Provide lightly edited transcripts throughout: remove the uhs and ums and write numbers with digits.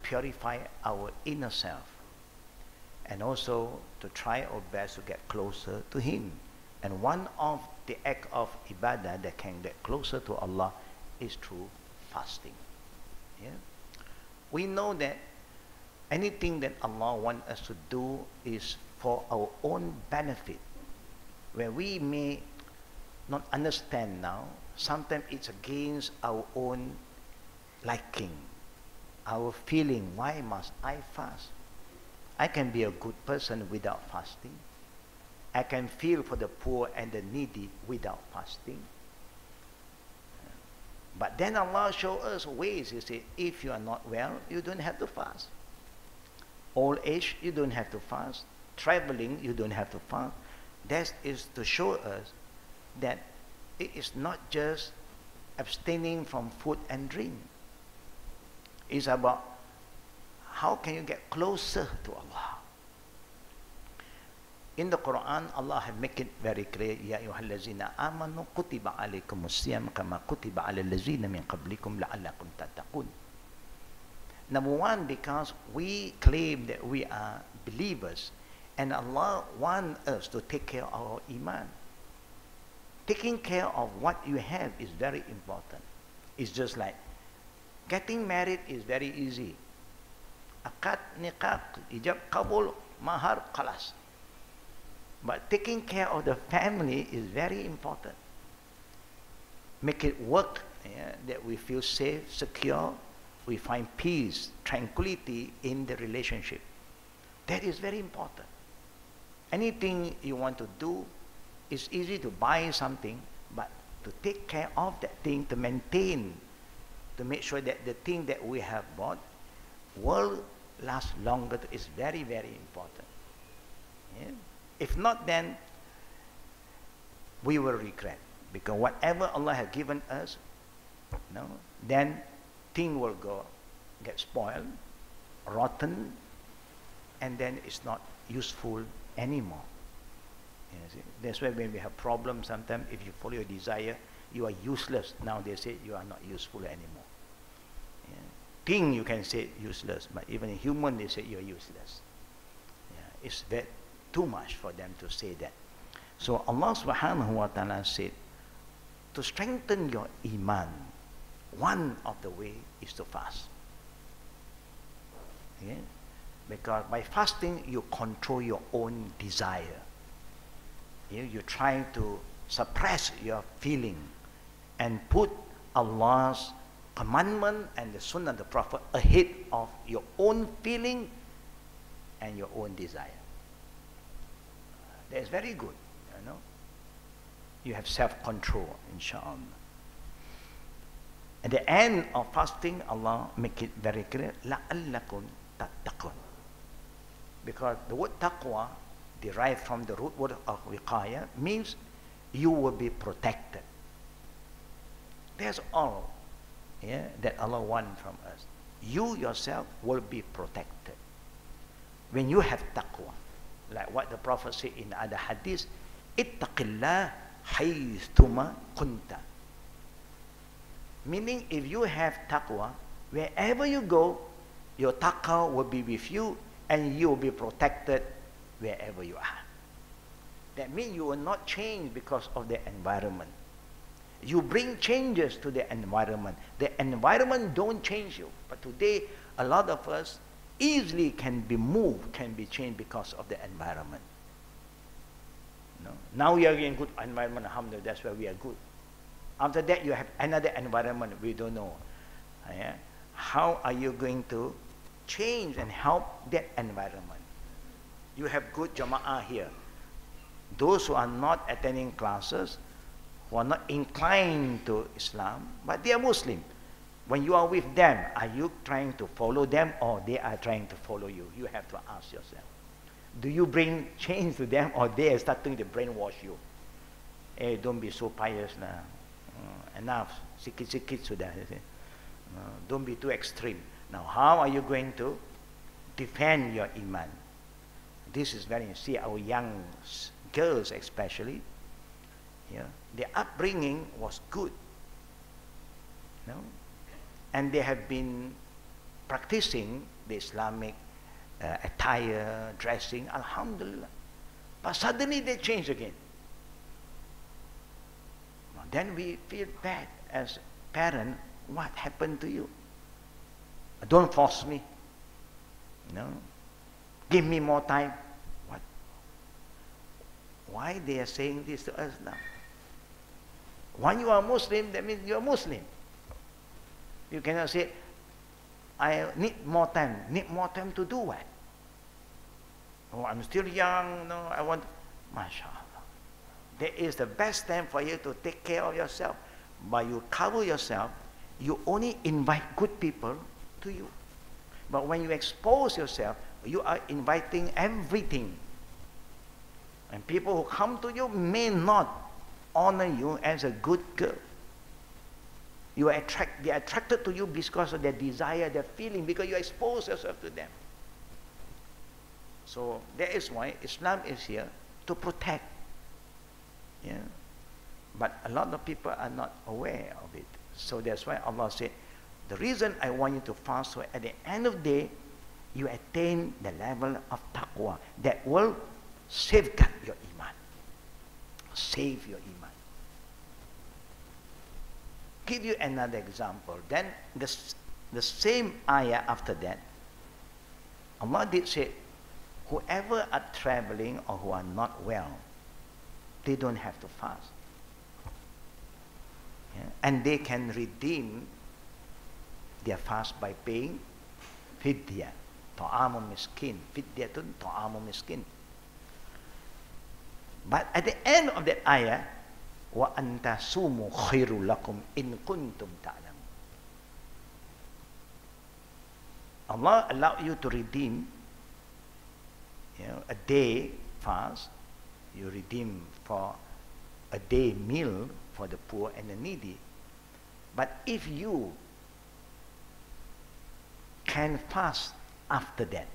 purify our inner self, and also to try our best to get closer to Him. And one of the act of ibadah that can get closer to Allah is through fasting. Yeah? We know that anything that Allah wants us to do is for our own benefit. Where we may not understand now, sometimes it's against our own liking, our feeling. Why must I fast? I can be a good person without fasting. I can feel for the poor and the needy without fasting. But then Allah shows us ways. He said, if you are not well, you don't have to fast. Old age, you don't have to fast. Traveling, you don't have to fast. That is to show us that it is not just abstaining from food and drink. It's about how can you get closer to Allah. In the Quran, Allah has made it very clear, Ya ayyuhallazina amanu kutiba alaykumus-siyam kama kutiba alal ladzina min qablikum la'allakum tattaqun. Number one, because we claim that we are believers, and Allah wants us to take care of our iman. Taking care of what you have is very important. It's just like getting married is very easy. Akad, nikah, ijab, kabul, mahar, khalas. But taking care of the family is very important. Make it work, yeah, that we feel safe, secure, we find peace, tranquility in the relationship. That is very important. Anything you want to do, it's easy to buy something, but to take care of that thing, to maintain, to make sure that the thing that we have bought will last longer is very, very important. Yeah? If not, then we will regret. Because whatever Allah has given us, no, then thing will get spoiled, rotten, and then it's not useful anymore. You see? That's why when we have problems, sometimes if you follow your desire, you are useless. Now they say you are not useful anymore. Yeah. Thing you can say useless, but even in human they say you are useless. Yeah. It's too much for them to say that. So Allah subhanahu wa ta'ala said, to strengthen your iman, one of the way is to fast. Yeah? Because by fasting, you control your own desire. You try to suppress your feeling and put Allah's commandment and the sunnah of the Prophet ahead of your own feeling and your own desire. That is very good, you know. You have self-control, inshallah. At the end of fasting, Allah make it very clear, لَعَلَّكُمْ تَتَّقُونَ. Because the word taqwa, derived from the root word of wiqaya, means you will be protected. That's all, yeah, that Allah wants from us. You yourself will be protected. When you have taqwa, like what the Prophet said in other hadith, ittaqillah haythuma kunta. Meaning, if you have taqwa, wherever you go, your taqwa will be with you and you will be protected wherever you are. That means you will not change because of the environment. You bring changes to the environment. The environment don't change you. But today, a lot of us easily can be moved, can be changed because of the environment. No? Now we are in good environment, alhamdulillah, that's why we are good. After that, you have another environment, we don't know. Yeah? How are you going to change and help that environment? You have good jama'ah here. Those who are not attending classes, who are not inclined to Islam, but they are Muslim. When you are with them, are you trying to follow them or they are trying to follow you? You have to ask yourself. Do you bring change to them or they are starting to brainwash you? Hey, don't be so pious now. Enough. Sikit-sikit sudah. Don't be too extreme. Now, how are you going to defend your iman? This is very, see our young girls especially, yeah, their upbringing was good. No? And they have been practicing the Islamic attire, dressing, alhamdulillah. But suddenly they change again. Then we feel bad as parent. What happened to you? Don't force me. No. Give me more time. What? Why they are saying this to us now? When you are Muslim, that means you are Muslim. You cannot say, I need more time. Need more time to do what? Oh, I'm still young. No, I want. MashaAllah. That is the best time for you to take care of yourself. But you cover yourself, you only invite good people to you. But when you expose yourself, you are inviting everything. And people who come to you may not honor you as a good girl. They are attracted to you because of their desire, their feeling, because you expose yourself to them. So that is why Islam is here to protect. Yeah. But a lot of people are not aware of it. So that's why Allah said, the reason I want you to fast, so at the end of the day, you attain the level of taqwa that will safeguard your iman. Save your iman. Give you another example. Then the same ayah after that, Allah did say, whoever are traveling or who are not well, they don't have to fast. Yeah? And they can redeem their fast by paying fidya, ta'amu miskin. Fidyatun ta'amu miskin. But at the end of that ayah, wa anta sumu khairu lakum in kuntum ta'lamun. Allah allowed you to redeem, a day fast. You redeem for a day meal for the poor and the needy. But if you can fast after that,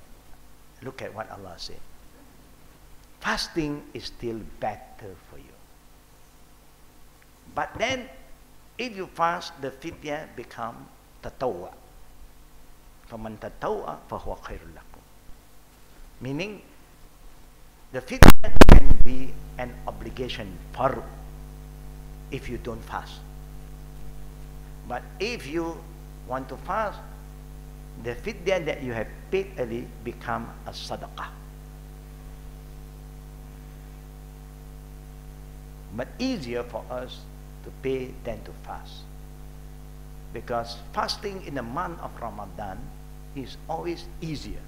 look at what Allah said. Fasting is still better for you. But then, if you fast, the fidya become tatawwa. فَمَنْ تَتَوَّأَ فَهُوَ خَيْرٌ لَكُمْ. Meaning, the fidya can be an obligation for if you don't fast. But if you want to fast, the fidya that you have paid early become a sadaqah. But easier for us to pay than to fast. Because fasting in the month of Ramadan is always easier.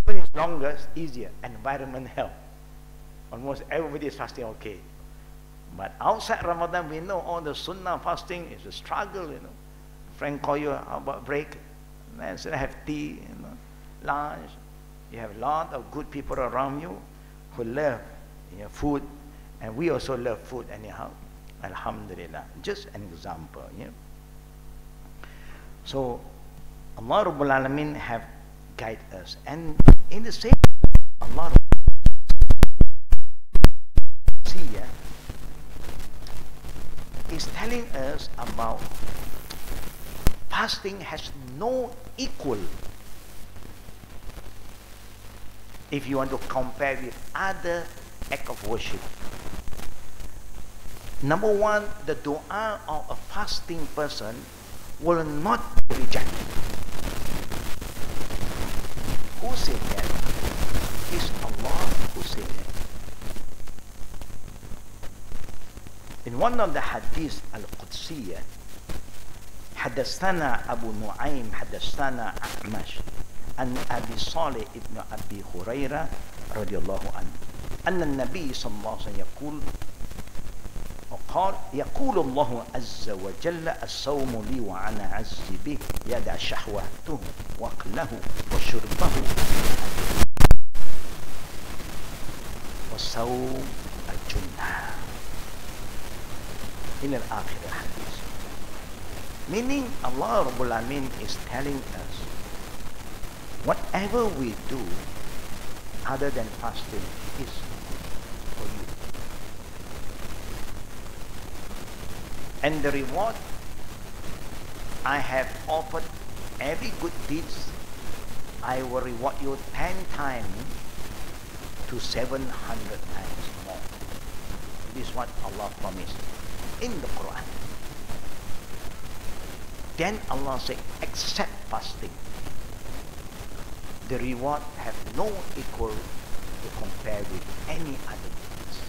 When it's longer, it's easier. Environment help. Almost everybody is fasting okay. But outside Ramadan, we know all the sunnah fasting is a struggle, Friend call you, how about break? Then have tea, lunch. You have a lot of good people around you who love food, and we also love food anyhow. Alhamdulillah. Just an example. So Allah Rabbul Alamin have guided us, and in the same Allah is telling us about fasting has no equal. If you want to compare with other act of worship. Number one, the dua of a fasting person will not be rejected. Who said that? It's Allah who said that. In one of the hadith al-Qudsiyah, حدثنا أبو نعيم حدثنا أعمش عن أبي صالح ابن أبي هريرة رضي الله عنه أن النبي صلى الله عليه وسلم يقول الله عز وجل الصوم لي وأنا أعزي به يدع شهوته وأكله وشربه والصوم الجنة إلى آخر الحديث. Meaning Allah Rabbul Alamin is telling us whatever we do other than fasting is for you. And the reward I have offered every good deeds, I will reward you 10 times to 700 times more. This is what Allah promised in the Quran. Then Allah said, except fasting, the reward have no equal to compare with any other deeds.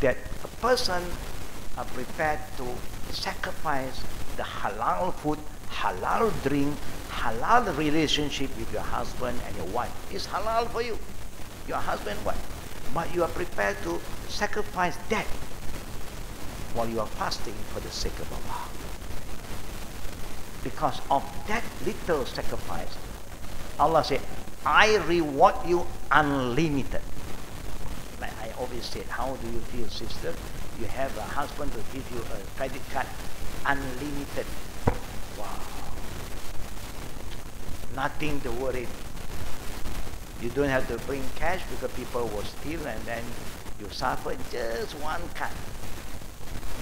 That a person are prepared to sacrifice the halal food, halal drink, halal relationship with your husband and your wife. It's halal for you, your husband and wife. But you are prepared to sacrifice that while you are fasting for the sake of Allah. Because of that little sacrifice, Allah said, I reward you unlimited. Like I always said, how do you feel, sister? You have a husband to give you a credit card, unlimited. Wow. Nothing to worry. You don't have to bring cash because people will steal and then you suffer. Just one card.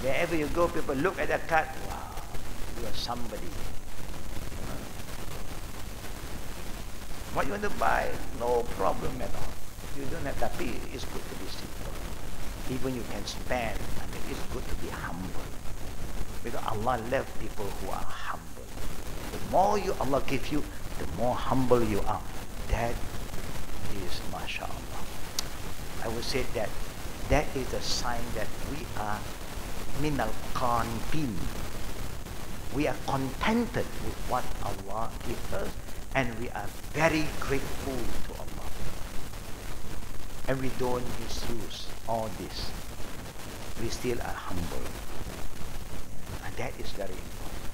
Wherever you go, people look at that card. Wow, you are somebody. What you want to buy? No problem at all. You don't have to pay. It's good to be simple. Even you can spend. I mean, it's good to be humble. Because Allah loves people who are humble. The more Allah gives you, the more humble you are. That is mashallah. I would say that is a sign that we are minal qanitin. We are contented with what Allah gives us, and we are very grateful to Allah. And we don't misuse all this. We still are humble. And that is very important.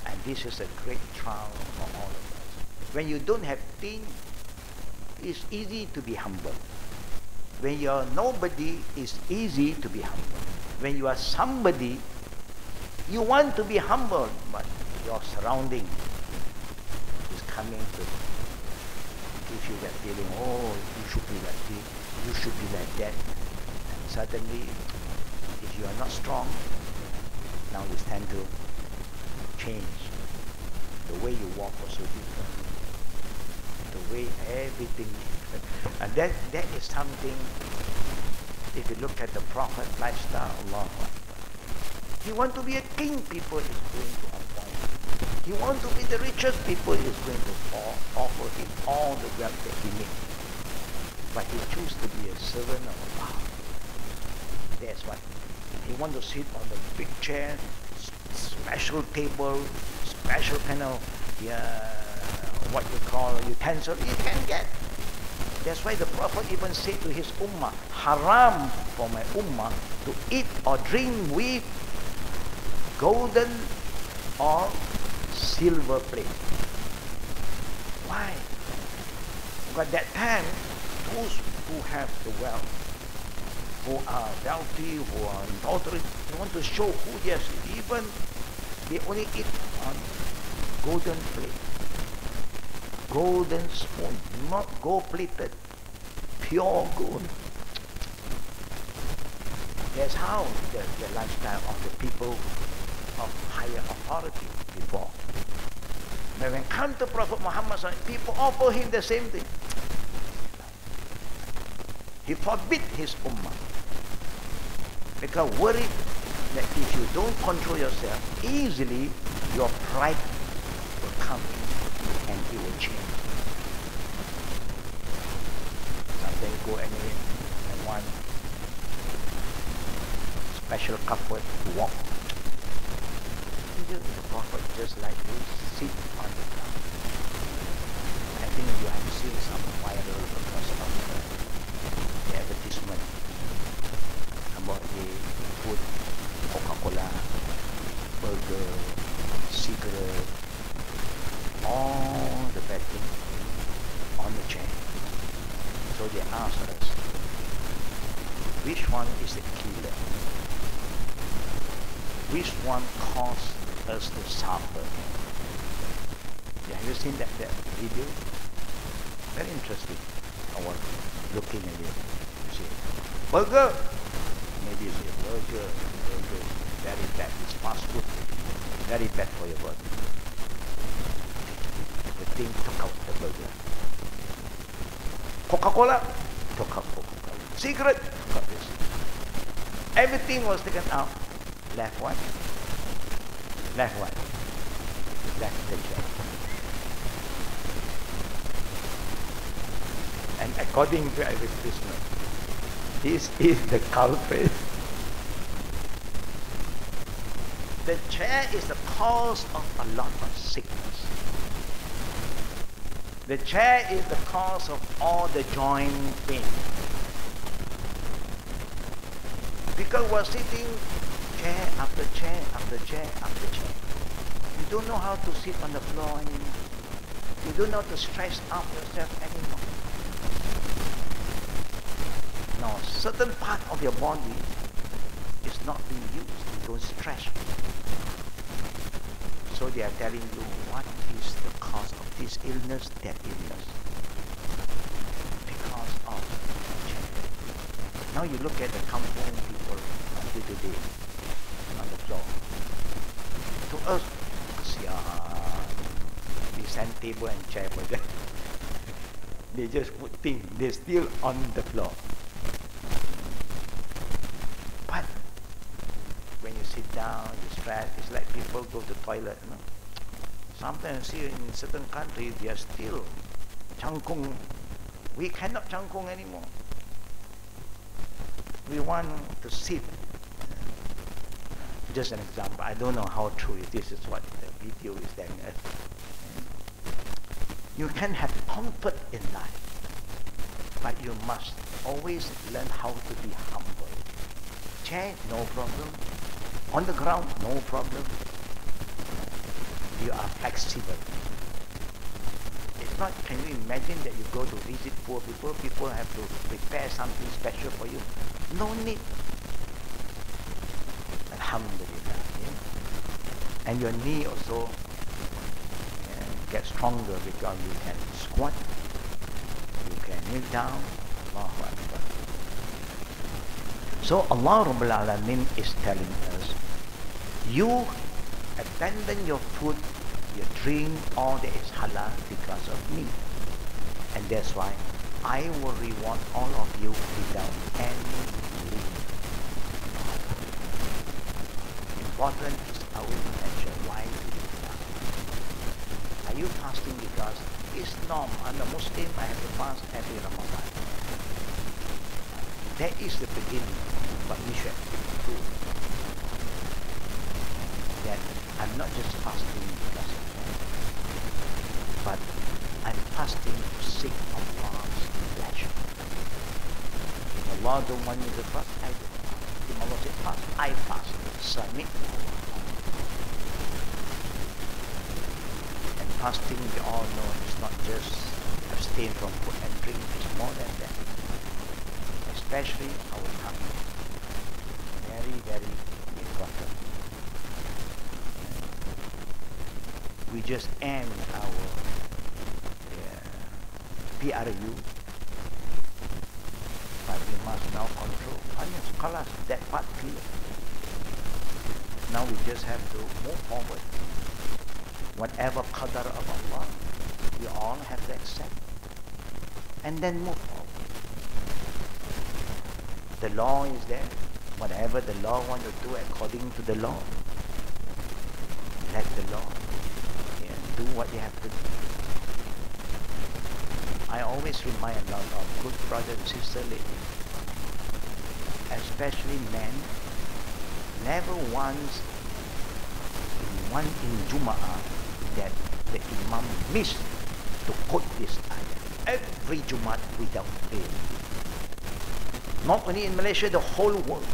And this is a great trial for all of us. When you don't have things, it's easy to be humble. When you are nobody, it's easy to be humble. When you are somebody, you want to be humble, but your surrounding is coming to give you that feeling, oh, you should be like this, you should be like that. And suddenly, if you are not strong, now it's time to change. The way you walk also different. The way everything different. And that is something, if you look at the Prophet lifestyle, Allah, he want to be a king, people is going to appoint him. He want to be the richest, people is going to offer him all the wealth that he needs. But he choose to be a servant of Allah. That's what. He want to sit on the big chair, special table, special kind of what you call utensil, you can get. That's why the Prophet even said to his ummah, haram for my ummah to eat or drink with golden or silver plate. Why? Because that time, those who have the wealth, who are wealthy, who are adulterous, they want to show who they are. Even they only eat on golden plate. Golden spoon, not gold-plated, pure gold. That's how the lifestyle of the people of higher authority before. But when it comes to Prophet Muhammad, people offer him the same thing. He forbid his ummah. Because worried that if you don't control yourself, easily your pride will come in. And he will change. Sometimes go anywhere and one special couple to walk. The Prophet just like to sit on the ground. I think you have seen some viral because of the advertisement about the food, Coca-Cola, burger, cigarette, all the bad things on the chain. So they ask us, which one is the killer? Which one caused us to suffer? Yeah, have you seen that video? Very interesting. I was looking at it. You see, burger. Maybe it's a burger, very bad. It's fast food. Very bad for your body. The thing took out the burger. Coca-Cola, took out Coca-Cola. Cigarette, took out this. Everything was taken out. Left one. Left one. Left the chair. And according to advertisement, this is the culprit. The chair is the cause of a lot of sickness. The chair is the cause of all the joint pain. Because we're sitting chair after chair after chair after chair. You don't know how to sit on the floor anymore. You don't know how to stretch out yourself anymore. Now, certain part of your body is not being used. You don't stretch. So they are telling you what is the cause of this illness, that illness. Because of chair. Now you look at the kampung people until today on the floor. To us, we send table and chair for them. They just put things, they're still on the floor. But when you sit down, you stretch, it's like people go to the toilet. You know? Sometimes here in certain countries, they are still changkung. We cannot changkung anymore. We want to sit. Just an example. I don't know how true it is. This is what the video is telling us. You can have comfort in life, but you must always learn how to be humble. Chair, no problem. On the ground, no problem. You are flexible. It's not, can you imagine that you go to visit poor people, people have to prepare something special for you? No need. Alhamdulillah. Yeah? And your knee also get stronger because you can squat, you can kneel down. Allahu Akbar. So Allah Rabbul Alameen is telling us, you abandon your food, you drink all that is halal because of me. And that's why I will reward all of you without any limit. Important is our intention. Why do you fast? Are you fasting because it's norm? I'm a Muslim, I have to fast every Ramadan. That is the beginning, but we should do. That I'm not just fasting because of that, but I'm fasting to seek Allah's pleasure. Allah don't want you to fast, I do. If Allah said fast, I fast. Submit. And fasting, we all know, is not just abstain from food and drink, it's more than that. Especially our tongue. Very, very important. We just end our PRU, but we must now control. Scholars, that part clear. Now we just have to move forward. Whatever qadar of Allah, we all have to accept. And then move forward. The law is there. Whatever the law wants to do according to the law, let the law do what you have to do. I always remind a lot of good brothers and sisters lately, especially men, never once in Jum'ah that the Imam missed to quote this ayah. Every Jum'ah without fail. Not only in Malaysia, the whole world.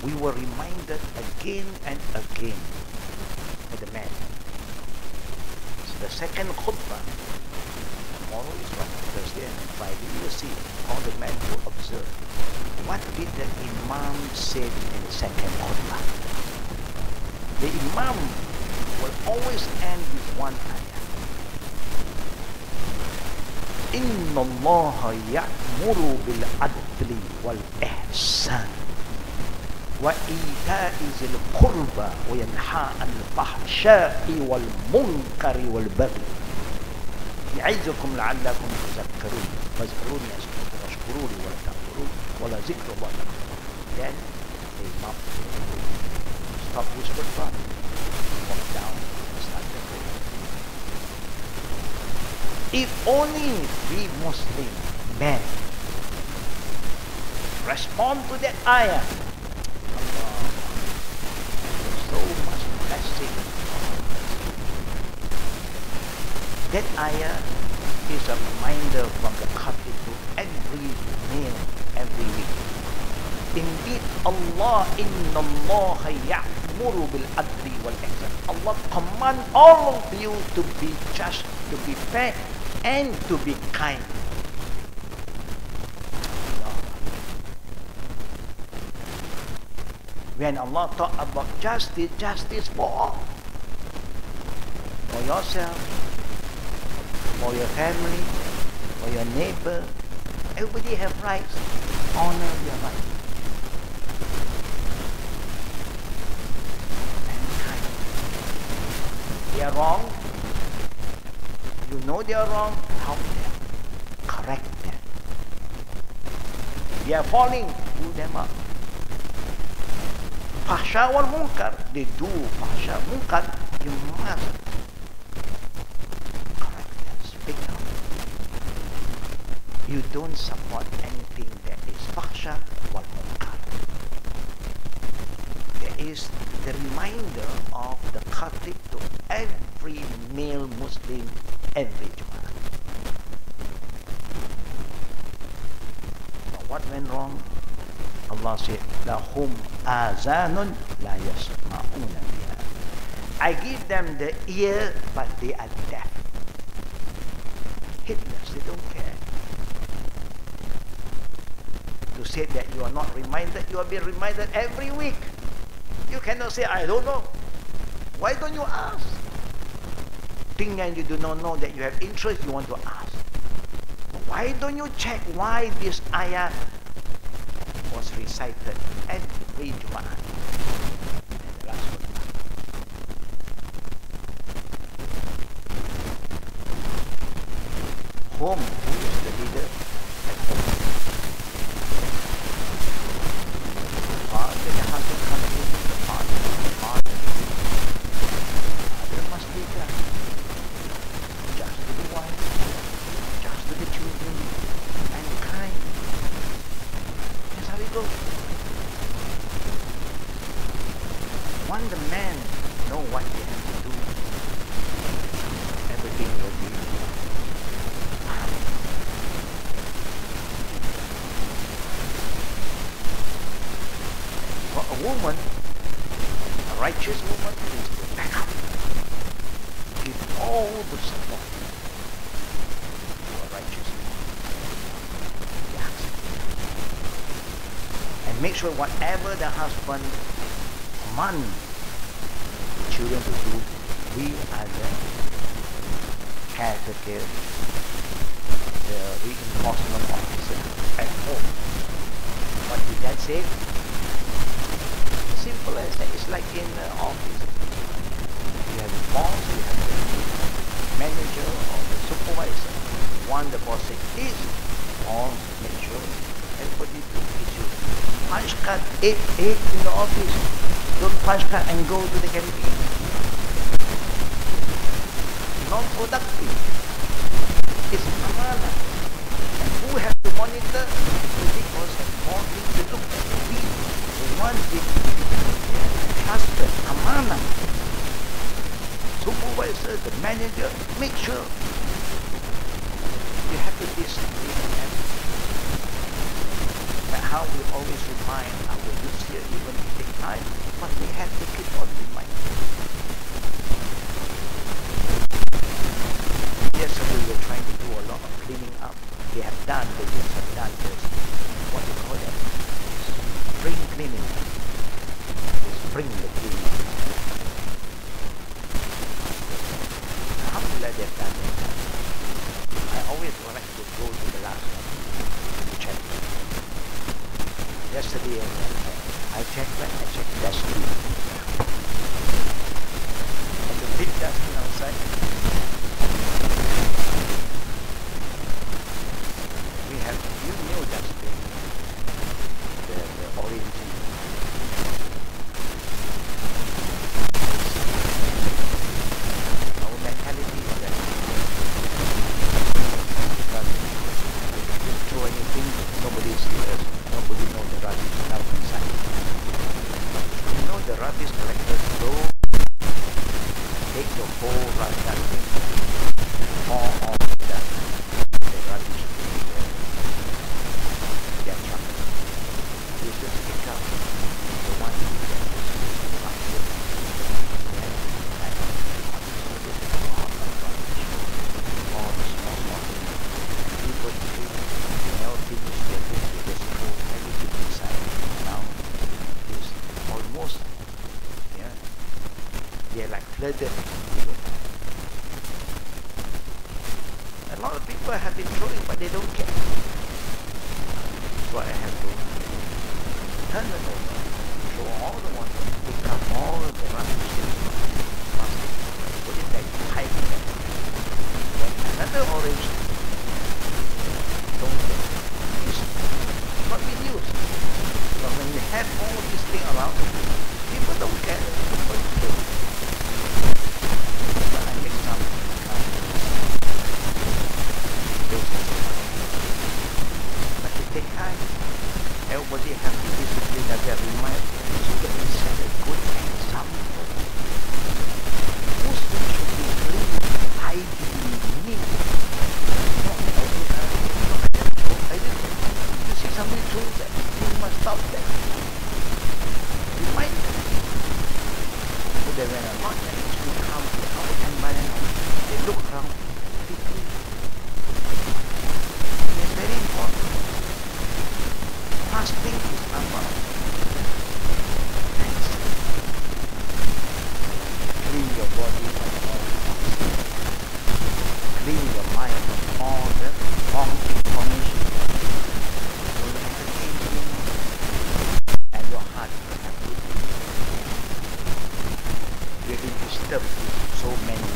We were reminded again and again by the man. So the second khutbah, tomorrow is what? Thursday and Friday. You will see all the men will observe. What did the Imam say in the second khutbah? The Imam will always end with one ayah. Inna Allah ya'muru bil adli wal ihsan وإيتاء ذي القربى وينهى عن الفحشاء والمنكر والبغي يعظكم لعلكم تذكرون فاذكروني أذكركم واشكروني ولا تكفرون ولا ذكر الله أكبر. Then they mouth stop whispered fun, walk down and start the prayer. If only we Muslim men respond to that ayah, Allah, so much blessing. That ayah is a reminder from the Khatib to every male every week. Indeed, Allah, inna Allah ya'muru bil adli wal ihsan. Allah command all of you to be just, to be fair, and to be kind. When Allah talk about justice, justice for all, for yourself, for your family, for your neighbor, everybody have rights. Honor your rights. Mankind. They are wrong. You know they are wrong. Help them. Correct them. They are falling. Pull them up. Fahsha wal munkar. They do fahsha munkar. You must correct them. Speak out. You don't support anything that is fahsha wal munkar. There is the reminder of the Khatib to every male Muslim every Jum'ah. But what went wrong? Allah said, "Lahum azanun la yasma'una biha." I give them the ear, but they are deaf. Heedless, they don't care. To say that you are not reminded, you are being reminded every week. You cannot say, "I don't know." Why don't you ask? Think that you do not know that you have interest, you want to ask. Why don't you check why this ayah was recited every Jum'ah? And the last one. Home, who is the leader? At home. The father, the husband comes in, the father. The father must be there. Just to the wife, just to the children, and kind. That's how it goes. When the men know what they have to do, everything will be fine. For a woman, a righteous woman is to back up. Give all the support to a righteous woman. Yes. And make sure whatever the husband commands the children to do, we are the caretaker, the reinforcement officer at home. What did that say? Simple as that. It's like in the office. You have the boss, you have the manager or the supervisor. One, the boss says this, all make sure everybody do his duty. Punch card 8 in the office. Don't punch card and go to the canteen. Non-productive. It's amana. And who has to monitor? The because have more things to look at. We, the ones with trusted amana. Supervisor, the manager, make sure you have to discipline them. But how we always remind our youth here, even if they take time, but we have to keep on reminding. Yesterday we were trying to do a lot of cleaning up. They have done, the youth have done this, what do you call it? Spring cleaning. Spring the cleaning. Alhamdulillah, they've done it. I always like to go to the last one to check. Yesterday, I check dustbin. And the big dustbin outside. We have new dustbin. The orange. Our mentality is that because if you throw anything, nobody sees us, nobody knows the rubbish stuff inside. You know the rubbish collectors go take the whole dustbin, pour all the rubbish in their truck. You just pick up the one you get up here. All the small things. People think they never finish their thing, they just throw everything inside. Now it's almost, they're like flooded. A lot of people have been throwing, but they don't care. So I have to turn it over, throw all the water, pick up all of the rubbish, plastic, put it back, hide it back. Then another orange, don't get used. Not been used. But when you have all these things around, people don't care. What to do. But I mix up. But it takes time. Everybody has to discipline that they remind so that we set a good example. Muslims should be clean, hygiene, neat. Not every time. You see somebody do that, you must stop that. Remind them. So that when a lot of people come to our environment, they look around, they clean. It's very important. Fasting is about clean your body from all toxins. Clean your mind from all the wrong information. So you have a clean and your heart will have good things. You're being disturbed with so many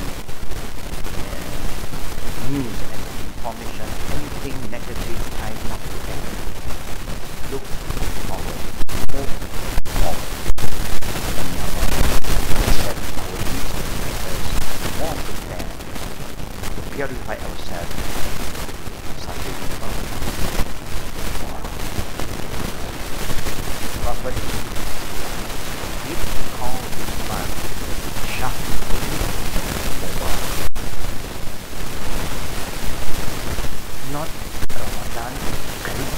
news and information. Anything negative, try not to enter. Look forward, move forward. And accept our needs to make us more prepared to purify ourselves, subject to Prophet did call this man Sheikh, not Ramadan Kareem.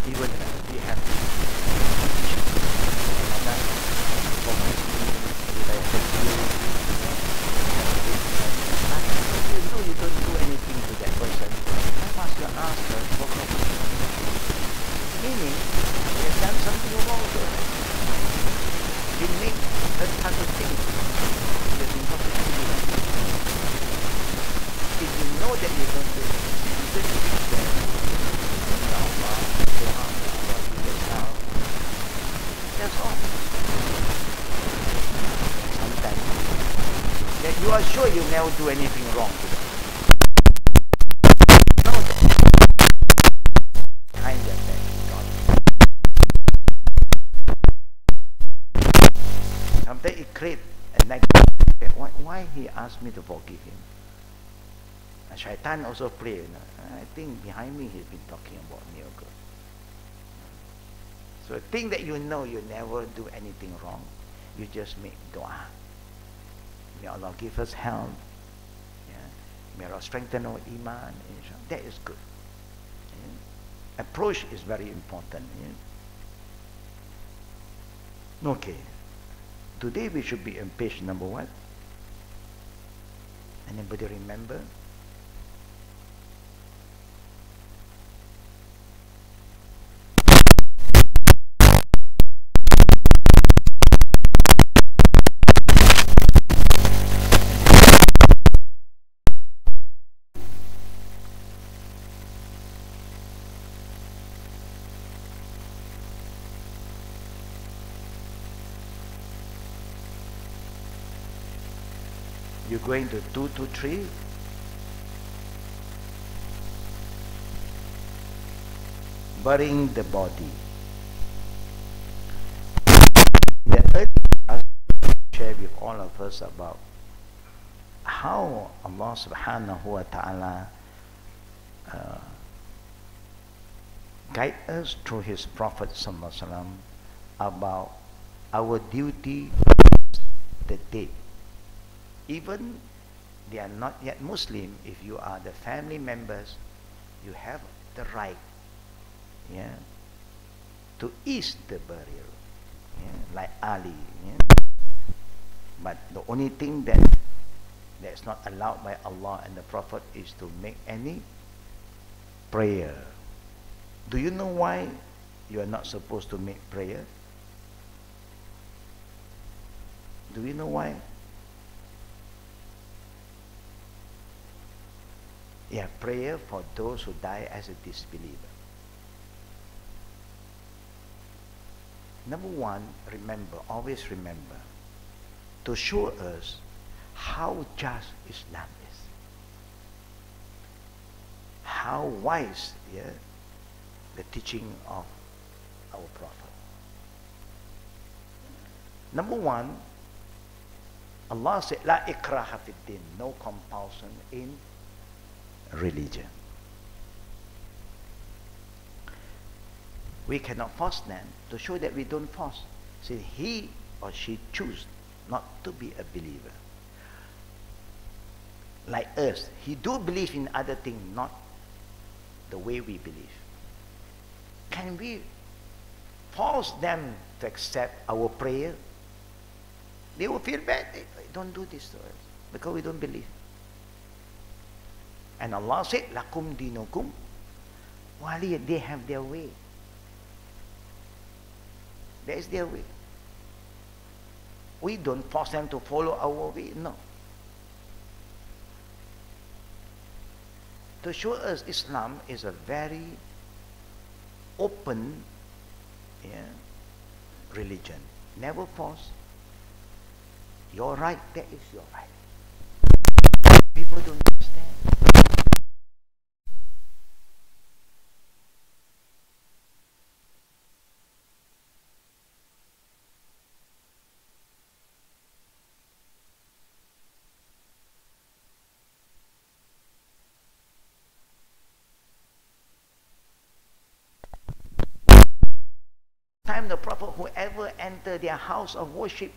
Even we have you don't do anything to that person. I must ask her for forgiveness. Meaning, he has done something wrong to her. He makes that type of thing. He has been talking to you. If you know that you don't do it, you just fix them. That's all. Sometimes that you are sure you never do anything wrong to them. Know that. Kind of that God. Sometimes it creates a negative. Why he asked me to forgive him? And Shaitan also prayed. I think behind me he's been talking about me, oh God. So think that you know you never do anything wrong. You just make dua. May Allah give us help. May Allah strengthen our iman. That is good. Approach is very important. Okay. Today we should be on page number what? Anybody remember? You're going to 223. Burying the body. The early class share with all of us about how Allah subhanahu wa ta'ala guide us through His Prophet sallallahu alaihi wasallam about our duty to the dead. Even they are not yet Muslim, if you are the family members, you have the right, yeah, to ease the burial, yeah, like Ali. Yeah. But the only thing that's not allowed by Allah and the Prophet is to make any prayer. Do you know why you are not supposed to make prayer? Do you know why? Yeah, prayer for those who die as a disbeliever. Number one, remember, always remember, to show us how just Islam is, how wise, yeah, the teaching of our Prophet. Number one, Allah said, La ikraha fid din, no compulsion in religion. We cannot force them, to show that we don't force. Say he or she choose not to be a believer. Like us, he do believe in other things, not the way we believe. Can we force them to accept our prayer? They will feel bad. They don't do this to us because we don't believe. And Allah said, Lakum dinukum waliya. They have their way. That is their way. We don't force them to follow our way. No. To show us Islam is a very open, yeah, religion. Never force. Your right, that is your right. People don't understand. Time the Prophet, whoever enter their house of worship,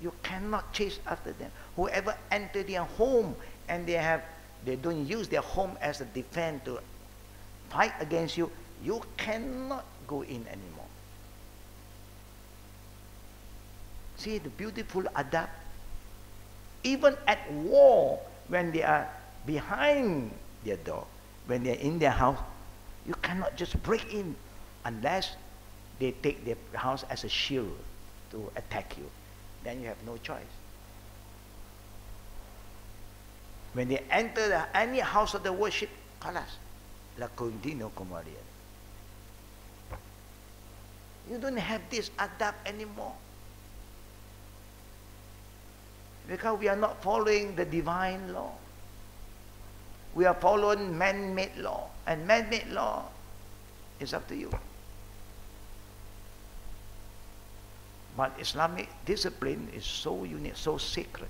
you cannot chase after them. Whoever enter their home and they don't use their home as a defense to fight against you, you cannot go in anymore. See the beautiful adab. Even at war, when they are behind their door, when they are in their house, you cannot just break in unless they take their house as a shield to attack you. Then you have no choice. When they enter any house of the worship, khalas, lakum dinukum waliya. You don't have this adab anymore. Because we are not following the divine law. We are following man-made law. And man-made law is up to you. But Islamic discipline is so unique, so sacred.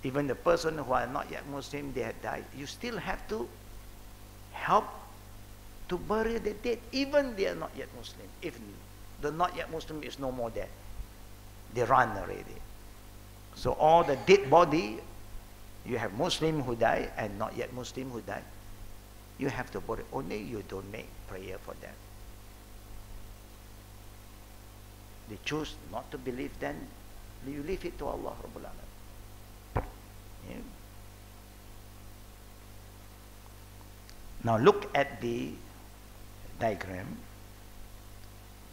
Even the person who are not yet Muslim, they have died, you still have to help to bury the dead, even they are not yet Muslim. If the not yet Muslim is no more there, they run already. So all the dead body, you have Muslim who die and not yet Muslim who die, you have to bury. Only you don't make prayer for them. They choose not to believe, then you leave it to Allah Rabbul Alamin. Yeah. Now look at the diagram,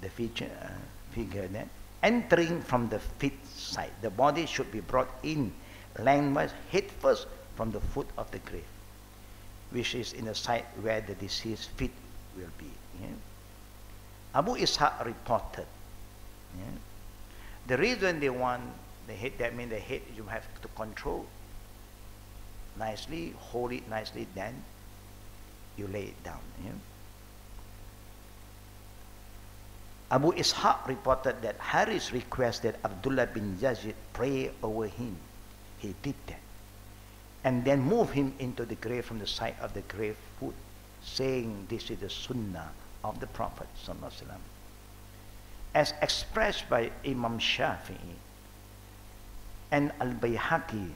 the figure that entering from the feet side. The body should be brought in lengthwise, head first from the foot of the grave, which is in the side where the deceased feet will be. Yeah. Abu Ishaq reported, yeah, the reason they want The head, that means the head you have to control nicely, hold it nicely, then you lay it down. Yeah? Abu Ishaq reported that Haris requested Abdullah bin Yazid pray over him. He did that. And then move him into the grave from the side of the grave foot, saying this is the sunnah of the Prophet ﷺ. As expressed by Imam Shafi'i and Al-Bayhaqi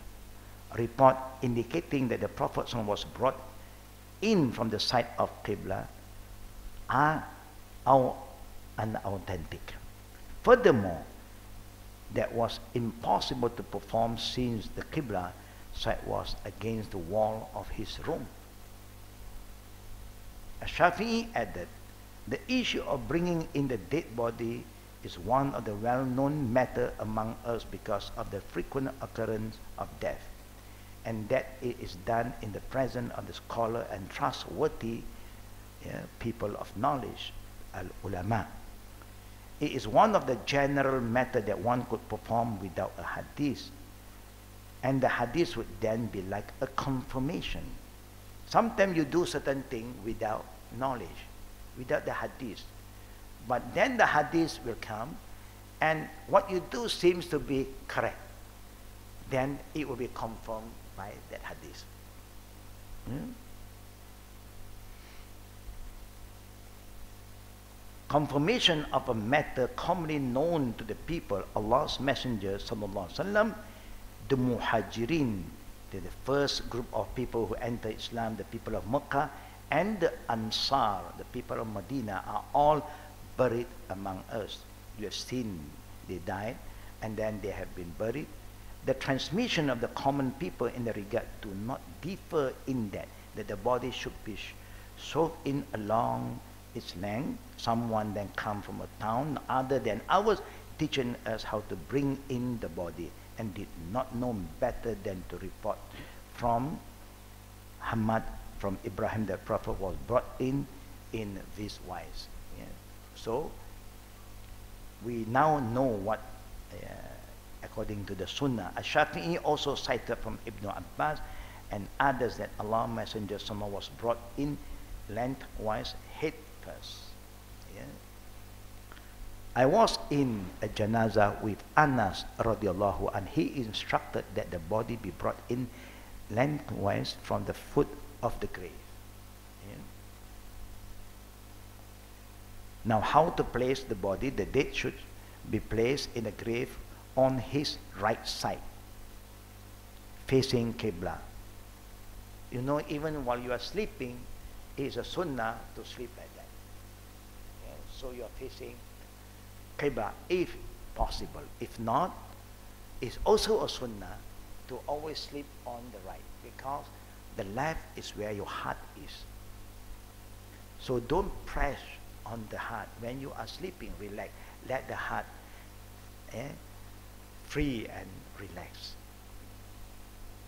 report indicating that the Prophet ﷺ was brought in from the side of Qibla are unauthentic. Furthermore, that was impossible to perform since the Qibla side was against the wall of his room. Shafi'i added, the issue of bringing in the dead body is one of the well-known matter among us because of the frequent occurrence of death, and that it is done in the presence of the scholar and trustworthy people of knowledge, al-ulama. It is one of the general matter that one could perform without a hadith, and the hadith would then be like a confirmation. Sometimes you do certain thing without knowledge, without the hadith, but then the hadith will come, and what you do seems to be correct. Then it will be confirmed by that hadith. Confirmation of a matter commonly known to the people, Allah's Messenger sallallahu alaihi wasallam, the Muhajirin, the first group of people who entered Islam, the people of Mecca, and the Ansar, the people of Medina, are all buried among us. You have seen they died, and then they have been buried. The transmission of the common people in the regard do not differ in that the body should be shoved in along its length. Someone then come from a town other than ours, teaching us how to bring in the body, and did not know better than to report from Hamad, from Ibrahim, the Prophet was brought in this wise. Yeah. So we now know what, according to the Sunnah. Ash-Shafi'i also cited from Ibn Abbas and others that Allah's Messenger was brought in lengthwise, head first. Yeah. I was in a janazah with Anas radiallahu, and he instructed that the body be brought in lengthwise from the foot of the grave. Yeah. Now, how to place the body? The dead should be placed in the grave on his right side, facing Qibla. You know, even while you are sleeping, it is a sunnah to sleep like that. Yeah. So you are facing Qibla if possible. If not, it's also a sunnah to always sleep on the right, because the left is where your heart is. So don't press on the heart. When you are sleeping, relax. Let the heart free and relax.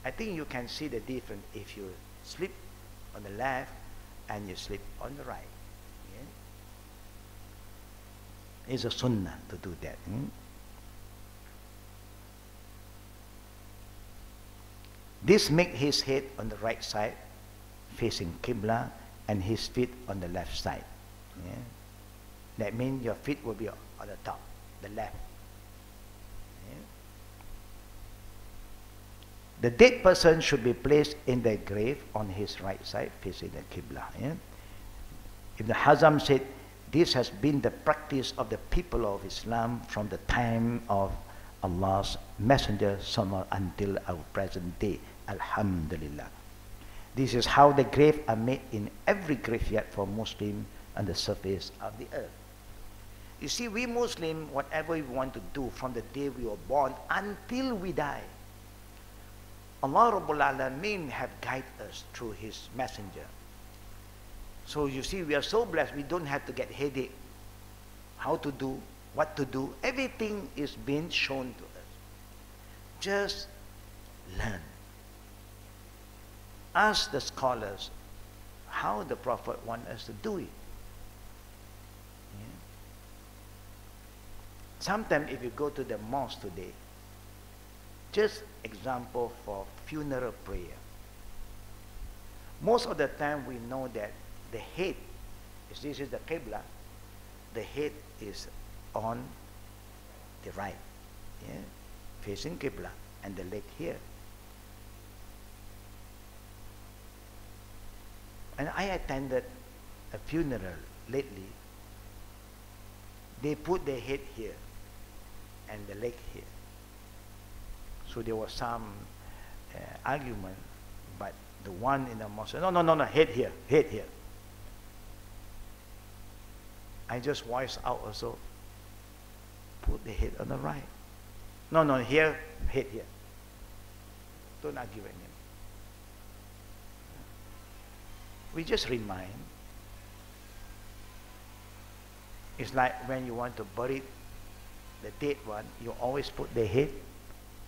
I think you can see the difference if you sleep on the left and you sleep on the right. Yeah? It's a sunnah to do that. This makes his head on the right side, facing Qibla, and his feet on the left side. Yeah? That means your feet will be on the top, the left. Yeah? The dead person should be placed in the grave on his right side, facing the Qibla. Yeah? Ibn Hazm said, this has been the practice of the people of Islam from the time of Allah's Messenger until our present day. Alhamdulillah. This is how the graves are made in every graveyard for Muslim on the surface of the earth. You see, we Muslim, whatever we want to do from the day we were born until we die, Allah Rabbul Alameen have guided us through His Messenger. So you see, we are so blessed, we don't have to get headache. How to do, what to do, everything is being shown to us. Just learn. Ask the scholars how the Prophet wants us to do it. Yeah. Sometimes if you go to the mosque today, Just example for funeral prayer. Most of the time we know that the head, if this is the Qibla, the head is on the right, yeah, facing Qibla, and the leg here. And I attended a funeral lately. They put the head here and the leg here. So there was some argument, but the one in the mosque said, no, head here, head here. I just voiced out also, put the head on the right. No, here, head here. Don't argue with him. We just remind. It's like when you want to bury the dead one, you always put the head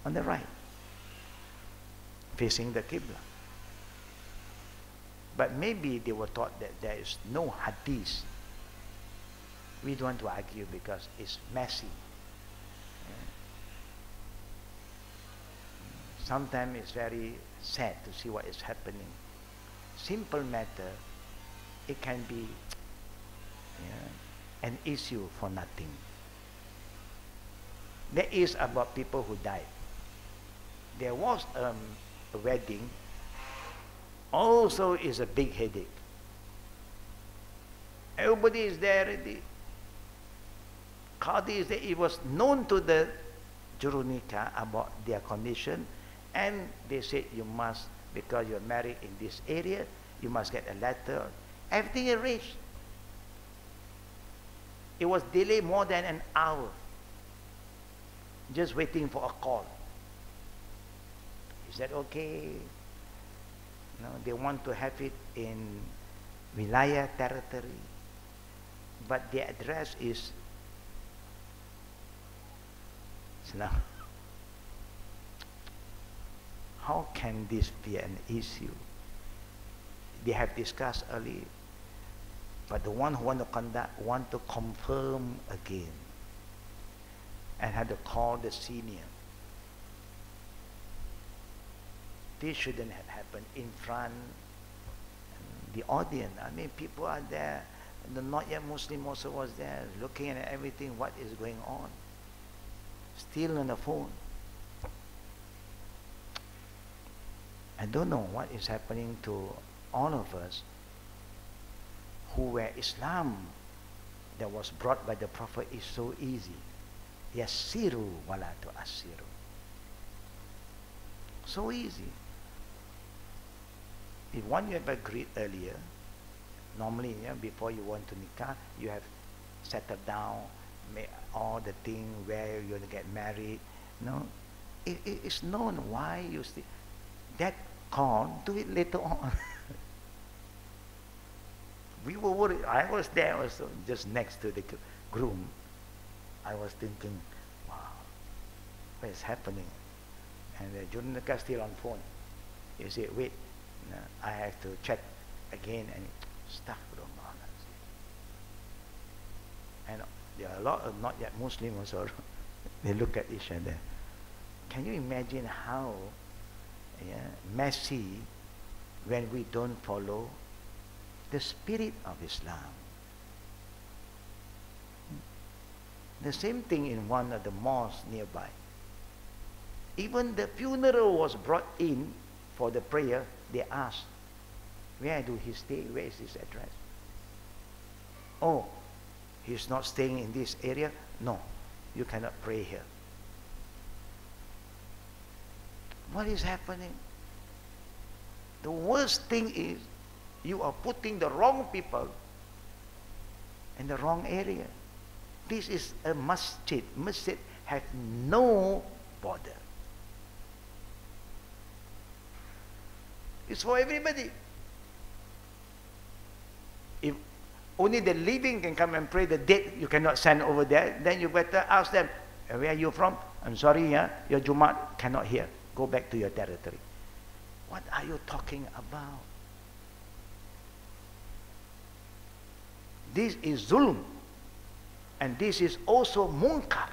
on the right, facing the Qibla. But maybe they were taught that there is no hadith. We don't want to argue because it's messy. Sometimes it's very sad to see what is happening. Simple matter, it can be an issue for nothing. There is about people who died. There was a wedding, also is a big headache. Everybody is there already. Qadi is there. It was known to the Jurunika about their condition, and they said you must, because you're married in this area, you must get a letter. Everything arranged. It was delayed more than an hour, just waiting for a call. Is that okay? No, they want to have it in Wilayah territory, but the address is Islam. How can this be an issue? They have discussed earlier, but the one who want to conduct want to confirm again, and had to call the senior. This shouldn't have happened in front the audience. I mean, people are there. The not yet Muslim also was there, looking at everything. What is going on? Still on the phone. I don't know what is happening to all of us who were Islam that was brought by the Prophet is so easy. Yassiru wala tu'assiru. So easy. If one you have agreed earlier, normally before you want to nikah, you have settled down, made all the thing where you're going to get married. No, it's known why you still that call. Do it later on. We were worried. I was there also, just next to the groom. I was thinking, wow, what is happening? And the Jurunika still on phone. You say, wait, no, I have to check again, and stuff. And there are a lot of not yet Muslims also. They look at each other. Can you imagine how messy when we don't follow the spirit of Islam? The same thing in one of the mosques nearby. Even the funeral was brought in for the prayer. They asked, where do he stay? Where is his address? Oh, he's not staying in this area? No, you cannot pray here. What is happening? The worst thing is you are putting the wrong people in the wrong area. This is a masjid. Masjid have no border. It's for everybody. If only the living can come and pray, the dead you cannot send over there, then you better ask them, where are you from? I'm sorry, your Jumat cannot hear. Go back to your territory. What are you talking about? This is zulm. And this is also munkar.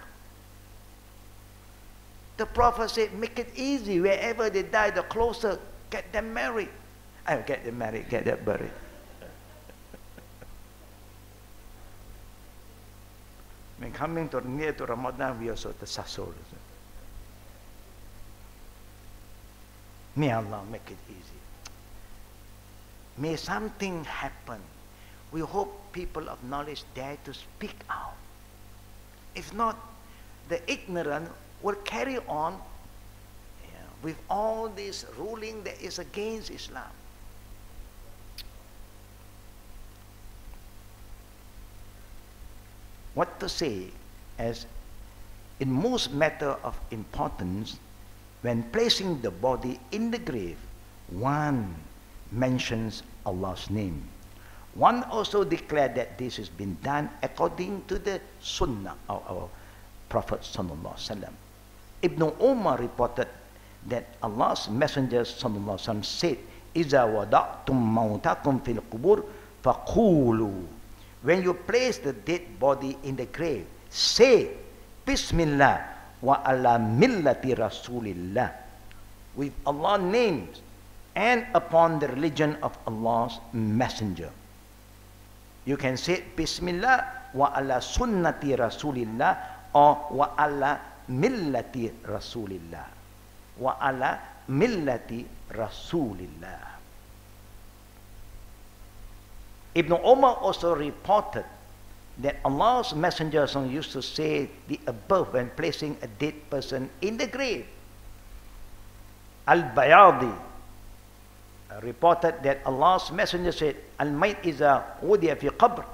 The Prophet said, make it easy. Wherever they die, the closer, get them married. Get them married, get them buried. When coming to near to Ramadan, we also tasasul. May Allah make it easy. May something happen. We hope people of knowledge dare to speak out. If not, the ignorant will carry on with all this ruling that is against Islam. What to say, as in most matter of importance, when placing the body in the grave, one mentions Allah's name. One also declared that this has been done according to the Sunnah of our Prophet sallallahu alaihi wasallam. Ibn Umar reported that Allah's Messenger sallallahu alaihi wasallam said, "Iza wada'tum mautakum fil qubur faqulu." When you place the dead body in the grave, say, Bismillah wa ala millati Rasulillah, with Allah's names and upon the religion of Allah's Messenger. You can say Bismillah wa ala sunnati Rasulillah or wa ala millati Rasulillah. Wa ala millati Rasulillah. Ibn Umar also reported that Allah's Messenger used to say the above when placing a dead person in the grave. Al-Bayadi reported that Allah's Messenger said, Al-Mayt iza udiya fi qabr.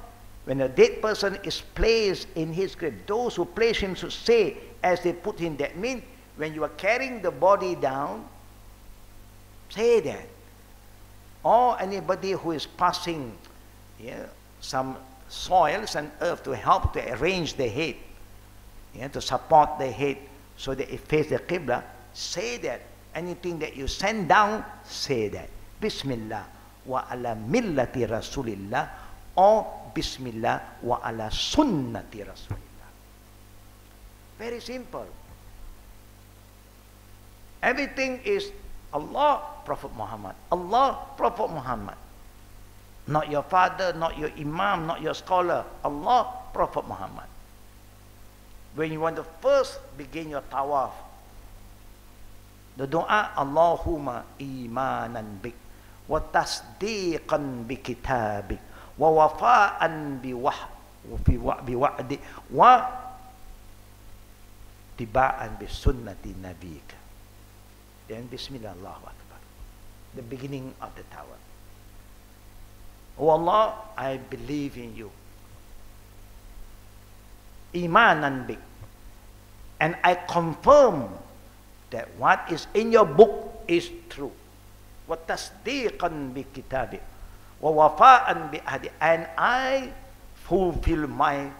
When a dead person is placed in his grave, those who place him should say, as they put him, that means when you are carrying the body down, say that. Or anybody who is passing some soils and earth to help to arrange the head, to support the head so that it faces the Qibla, say that. Anything that you send down, say that. Bismillah wa ala millati Rasulillah or Bismillah wa ala sunnati Rasulillah. Very simple. Everything is Allah, Prophet Muhammad. Allah, Prophet Muhammad. Not your father, not your imam, not your scholar. Allah, Prophet Muhammad. When you want to first begin your tawaf, the dua, Allahumma imanan bik, wa tasdiqan bi kitabik, wa wafa'an bi wa'di, wa tiba'an bi sunnati nabik. Then Bismillah, Allahu Akbar. The beginning of the tawaf. Oh Allah, I believe in you. Imanan bik. And I confirm that what is in your book is true. Wa tasdiqan bi kitabik. Wa wafa'an bi ahdi. And I fulfill my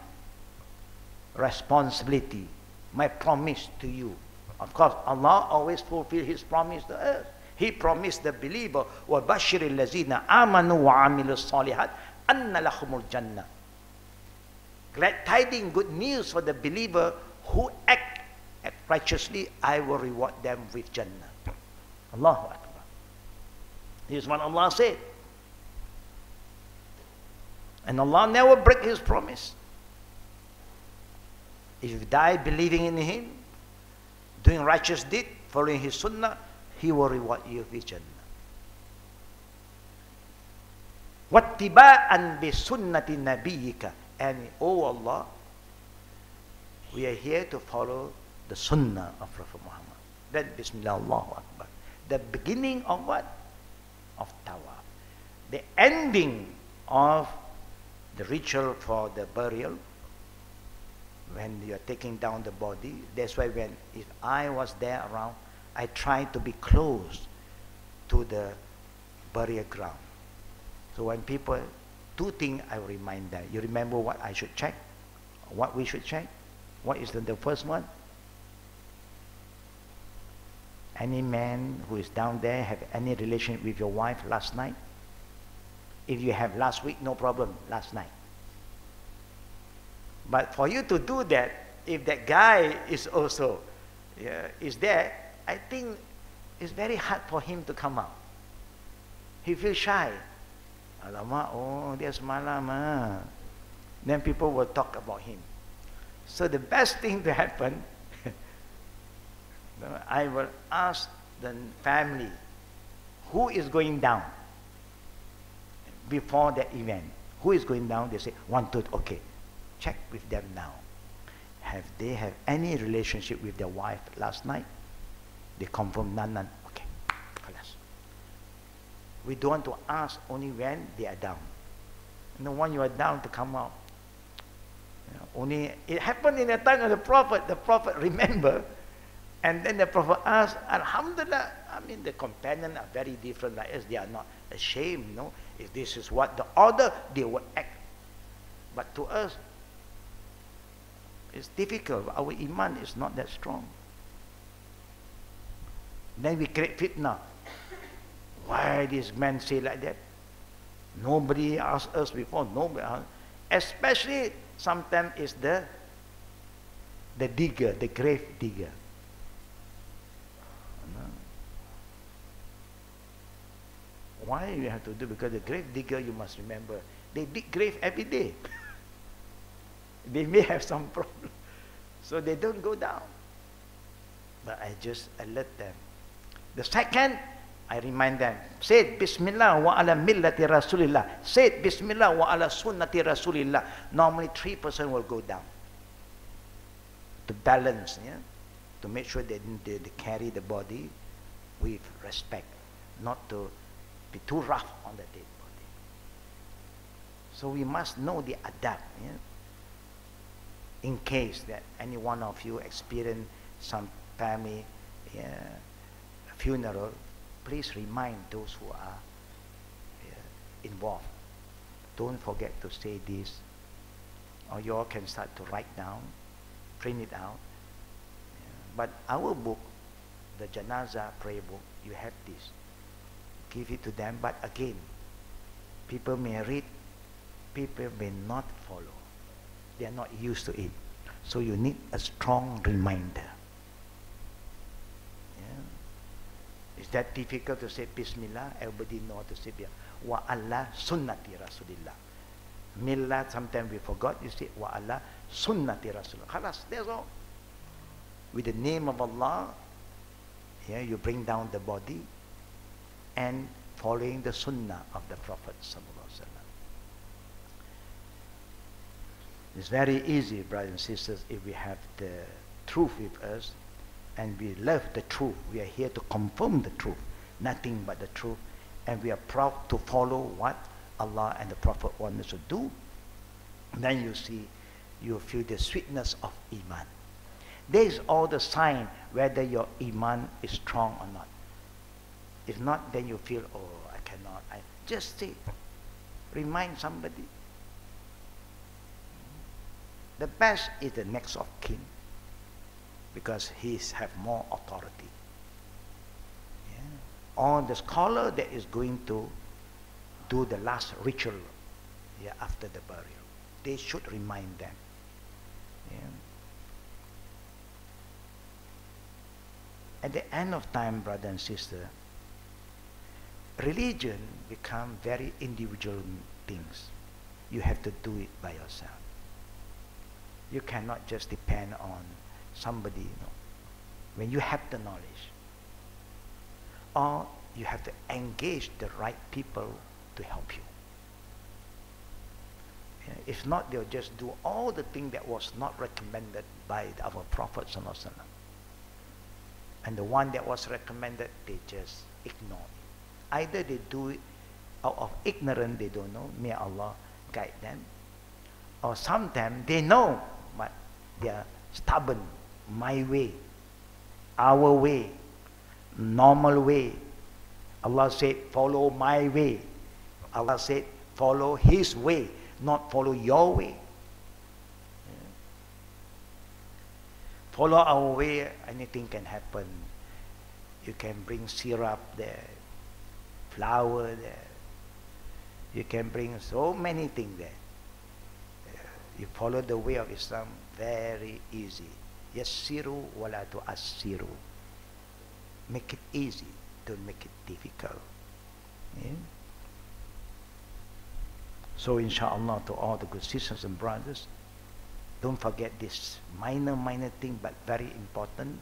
responsibility, my promise to you. Of course, Allah always fulfills His promise to us. He promised the believer, وَبَشِّرِ الَّذِينَ آمَنُوا وَعَمِلُوا الصَّالِحَاتِ أَنَّ لَهُمُ الْجَنَّةِ. Glad tidings, good news for the believer who act righteously, I will reward them with Jannah. Allahu Akbar. This is what Allah said. And Allah never breaks His promise. If you die believing in Him, doing righteous deed, following His sunnah, He will reward you with Jannah. وَاتِّبَاءً بِسُنَّةِ نَبِيِّكَ. And, oh Allah, we are here to follow the sunnah of Prophet Muhammad. Then, Bismillah, Allahu Akbar. The beginning of what? Of tawaf. The ending of the ritual for the burial, when you are taking down the body. That's why if I was there around, I try to be close to the burial ground. So when people do things, I remind them. You remember what I should check? What we should check? What is the first one? Any man who is down there have any relation with your wife last night? If you have last week, no problem, last night. But for you to do that, if that guy is also is there, I think it's very hard for him to come out. He feels shy. Alamak, oh, dia semalam. Then people will talk about him. So the best thing to happen, I will ask the family who is going down before the event. Who is going down? They say, 1, 2, okay. Check with them now. Have they have any relationship with their wife last night? They confirm none. Okay. We don't want to ask only when they are down. No, when you are down to come out. Only it happened in the time of the Prophet. The Prophet remember, and then the Prophet asked, Alhamdulillah. I mean, the companions are very different like us. They are not ashamed, no. If this is what the order, they will act. But to us, it's difficult. Our iman is not that strong. Then we create fitna. Why this man say like that? Nobody asked us before. Nobody asked. Especially sometimes it's the digger, the grave digger. Why you have to do? Because the grave digger, you must remember, they dig grave every day. They may have some problem. So they don't go down. But I just alert them. The second, I remind them, say it, Bismillah wa ala millati Rasulillah. Say it, Bismillah wa ala sunnati Rasulillah. Normally 3% will go down. To balance, yeah? To make sure they carry the body with respect. Not to be too rough on the dead body. So we must know the adab. Yeah? In case that any one of you experience some family funeral, please remind those who are involved. Don't forget to say this. Or you all can start to write down, print it out. But our book, the Janaza prayer book, you have this. Give it to them, but again, people may read, people may not follow. They are not used to it. So you need a strong reminder. Yeah. Is that difficult to say Bismillah? Everybody know how to say Bismillah. Wa ala sunnati Rasulillah. Millah, sometimes we forgot, you say Wa ala sunnati Rasulillah. Khalas, that's all. With the name of Allah, yeah, you bring down the body and following the sunnah of the Prophet sallallahu alaihi wasallam. It's very easy, brothers and sisters, if we have the truth with us and we love the truth. We are here to confirm the truth, nothing but the truth, and we are proud to follow what Allah and the Prophet want us to do. Then you see, you feel the sweetness of iman. There is all the sign whether your iman is strong or not. If not, then you feel, oh, I cannot. Just say, remind somebody. The best is the next of kin, because he have more authority. Yeah. Or the scholar that is going to do the last ritual, yeah, after the burial. They should remind them. Yeah. At the end of time, brother and sister, religion become very individual things. You have to do it by yourself. You cannot just depend on somebody, you know, when you have the knowledge. Or you have to engage the right people to help you. Yeah, if not, they'll just do all the things that was not recommended by our Prophet sallallahu alaihi wasallam. And the one that was recommended, they just ignore it. Either they do it out of ignorance, they don't know, may Allah guide them. Or sometimes they know, but they are stubborn. My way, our way, normal way. Allah said, follow my way. Allah said, follow His way, not follow your way. Follow our way, anything can happen. You can bring syrup there, flour there. You can bring so many things there. You follow the way of Islam, very easy. Yassiru wala tu'assiru. Make it easy, don't make it difficult. Yeah? So inshallah, to all the good sisters and brothers, don't forget this minor thing, but very important.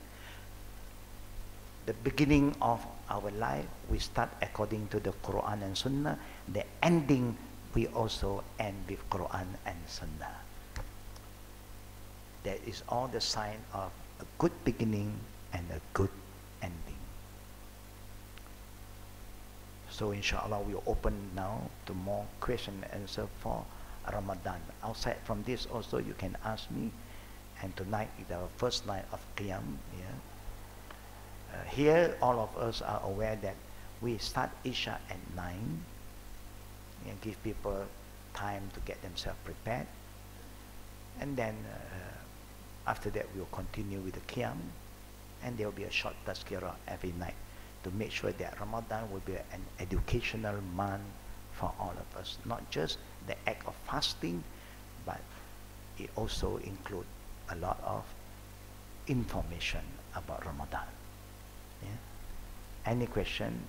The beginning of our life, we start according to the Quran and Sunnah. The ending, we also end with Quran and Sunnah. That is all the sign of a good beginning and a good ending. So inshallah, we'll open now to more question and answer for Ramadan. Outside from this also, you can ask me. And tonight is our first night of Qiyam. Yeah. Here, all of us are aware that we start Isha at 9. And give people time to get themselves prepared. And then after that, we'll continue with the Qiyam. And there will be a short tazkirah every night to make sure that Ramadan will be an educational month for all of us. Not just the act of fasting, but it also includes a lot of information about Ramadan. Yeah? Any question,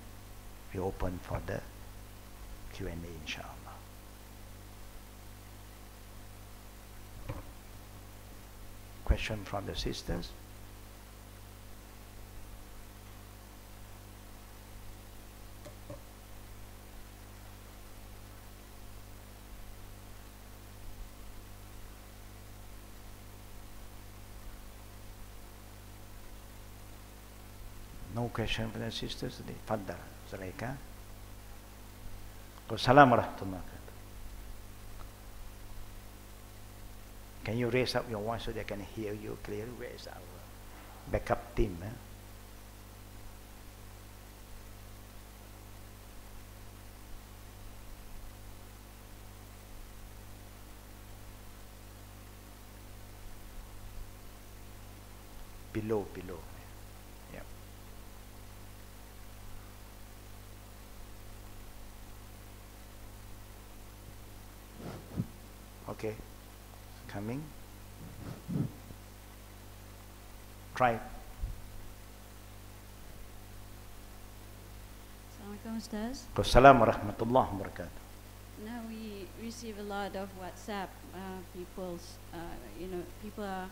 we open for the Q&A, inshallah. Question from the sisters? No question from the sisters today. Faddal, Zulaika. Assalamu warahmatullahi wabarakatuh. Can you raise up your voice so they can hear you clearly? Where is our backup team? Below. Yeah. Okay. Coming. Try. Assalamualaikum Ustaz. Assalamu warahmatullahi wabarakatuh. Now we receive a lot of WhatsApp. People are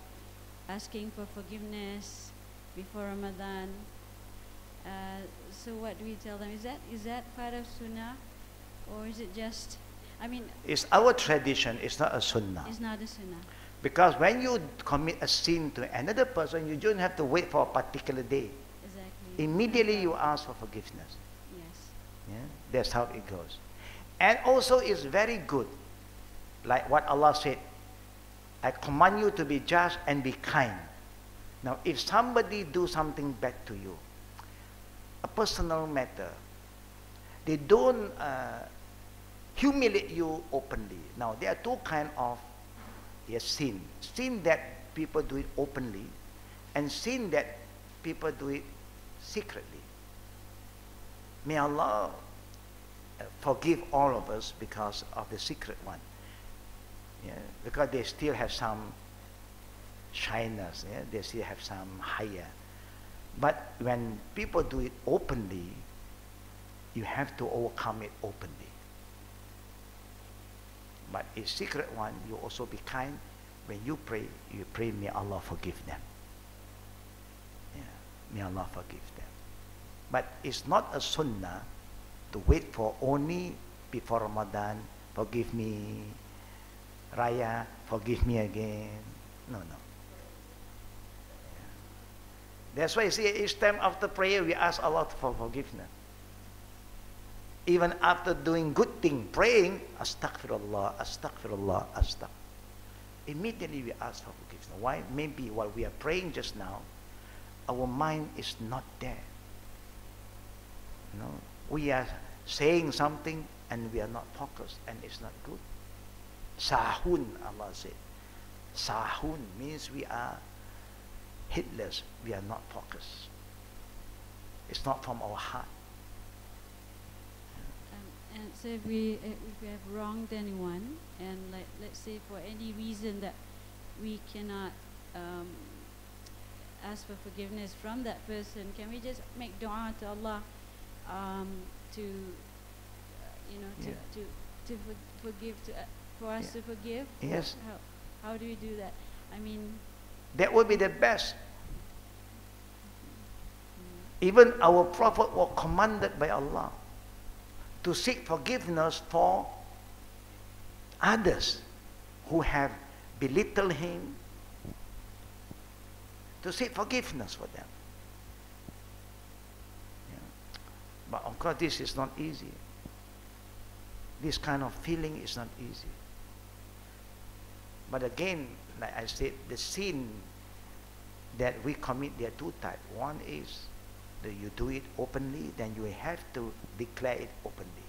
asking for forgiveness before Ramadan. So what do we tell them? Is that part of Sunnah, or is it just? I mean, it's our tradition. It's not a Sunnah. It's not a Sunnah. Because when you commit a sin to another person, you don't have to wait for a particular day. Exactly. Immediately you ask for forgiveness. Yes. Yeah? That's how it goes. And also it's very good. Like what Allah said, I command you to be just and be kind. Now if somebody do something bad to you, a personal matter, they don't humiliate you openly. Now there are two kinds of sin. Sin that people do it openly, and sin that people do it secretly. May Allah forgive all of us because of the secret one. Yeah, because they still have some shyness, yeah? They still have some higher. But when people do it openly, you have to overcome it openly. But a secret one, you also be kind. When you pray, may Allah forgive them. Yeah, may Allah forgive them. But it's not a sunnah to wait for only before Ramadan, forgive me, Raya, forgive me again. No. Yeah. That's why you see each time after prayer we ask Allah for forgiveness. Even after doing good thing, praying, astaghfirullah, astaghfirullah, astaghfirullah. Immediately we ask for forgiveness. Why? Maybe while we are praying just now, our mind is not there. We are saying something and we are not focused, and it's not good. Sahun, Allah said. Sahun means we are heedless, we are not focused. It's not from our heart. And so if we have wronged anyone, and let's say for any reason that we cannot ask for forgiveness from that person, can we just make dua to Allah to Yeah. to forgive, for us Yeah. to forgive? Yes. How do we do that? I mean, That would be the best. Even our Prophet was commanded by Allah to seek forgiveness for others who have belittled him, to seek forgiveness for them. Yeah. But of course, this is not easy. This kind of feeling is not easy. But again, like I said, the sin that we commit, there are two types. One is that you do it openly, then you have to declare it openly.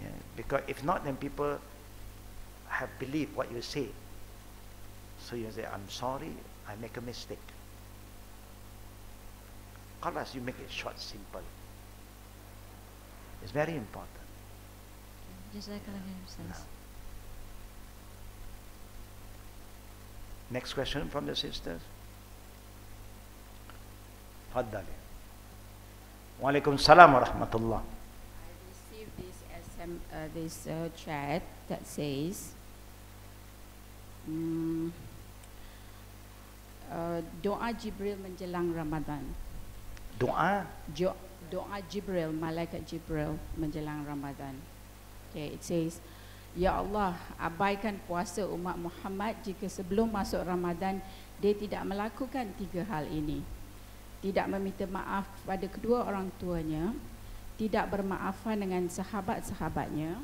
Yeah, because if not, then people have believed what you say. So you say, I'm sorry, I make a mistake. Unless you make it short, simple. It's very important. Jazakallah khair, Ustaz. Now, next question from the sisters. Faddali. Wa alaikum salam wa rahmatullah. I received this chat that says, doa Jibril menjelang Ramadan. Doa. Doa Jibril, malaikat Jibril menjelang Ramadan. Okay, it says, Ya Allah, abaikan puasa umat Muhammad jika sebelum masuk Ramadan dia tidak melakukan 3 hal ini. Tidak meminta maaf pada kedua orang tuanya, tidak bermaafan dengan sahabat-sahabatnya,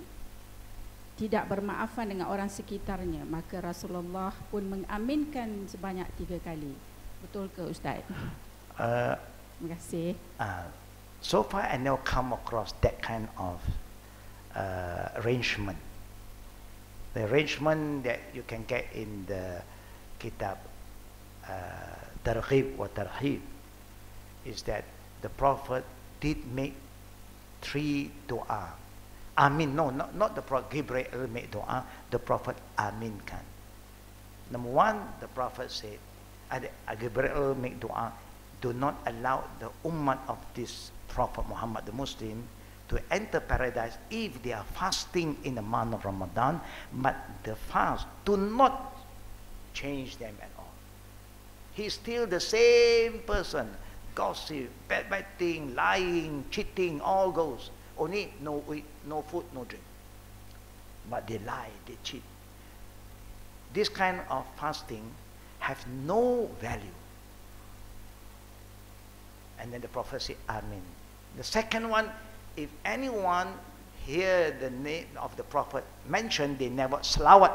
tidak bermaafan dengan orang sekitarnya, maka Rasulullah pun mengaminkan sebanyak 3 kali. Betul ke Ustaz? Terima kasih. So far I never come across that kind of arrangement. The arrangement that you can get in the kitab Targhib wa Tarhib is that the Prophet did make 3 dua. Amin, no, not the Prophet Gabriel made dua, the Prophet aminkan. Number 1, the Prophet said, Gabriel make dua, do not allow the ummah of this Prophet Muhammad, the Muslim, to enter paradise if they are fasting in the month of Ramadan, but the fast do not change them at all. He's still the same person. Gossip, backbiting, lying, cheating, all goes. Only no eat, no food, no drink. But they lie, they cheat. This kind of fasting have no value. And then the Prophet said, Amen. The second one, if anyone hear the name of the Prophet mentioned, they never salawat,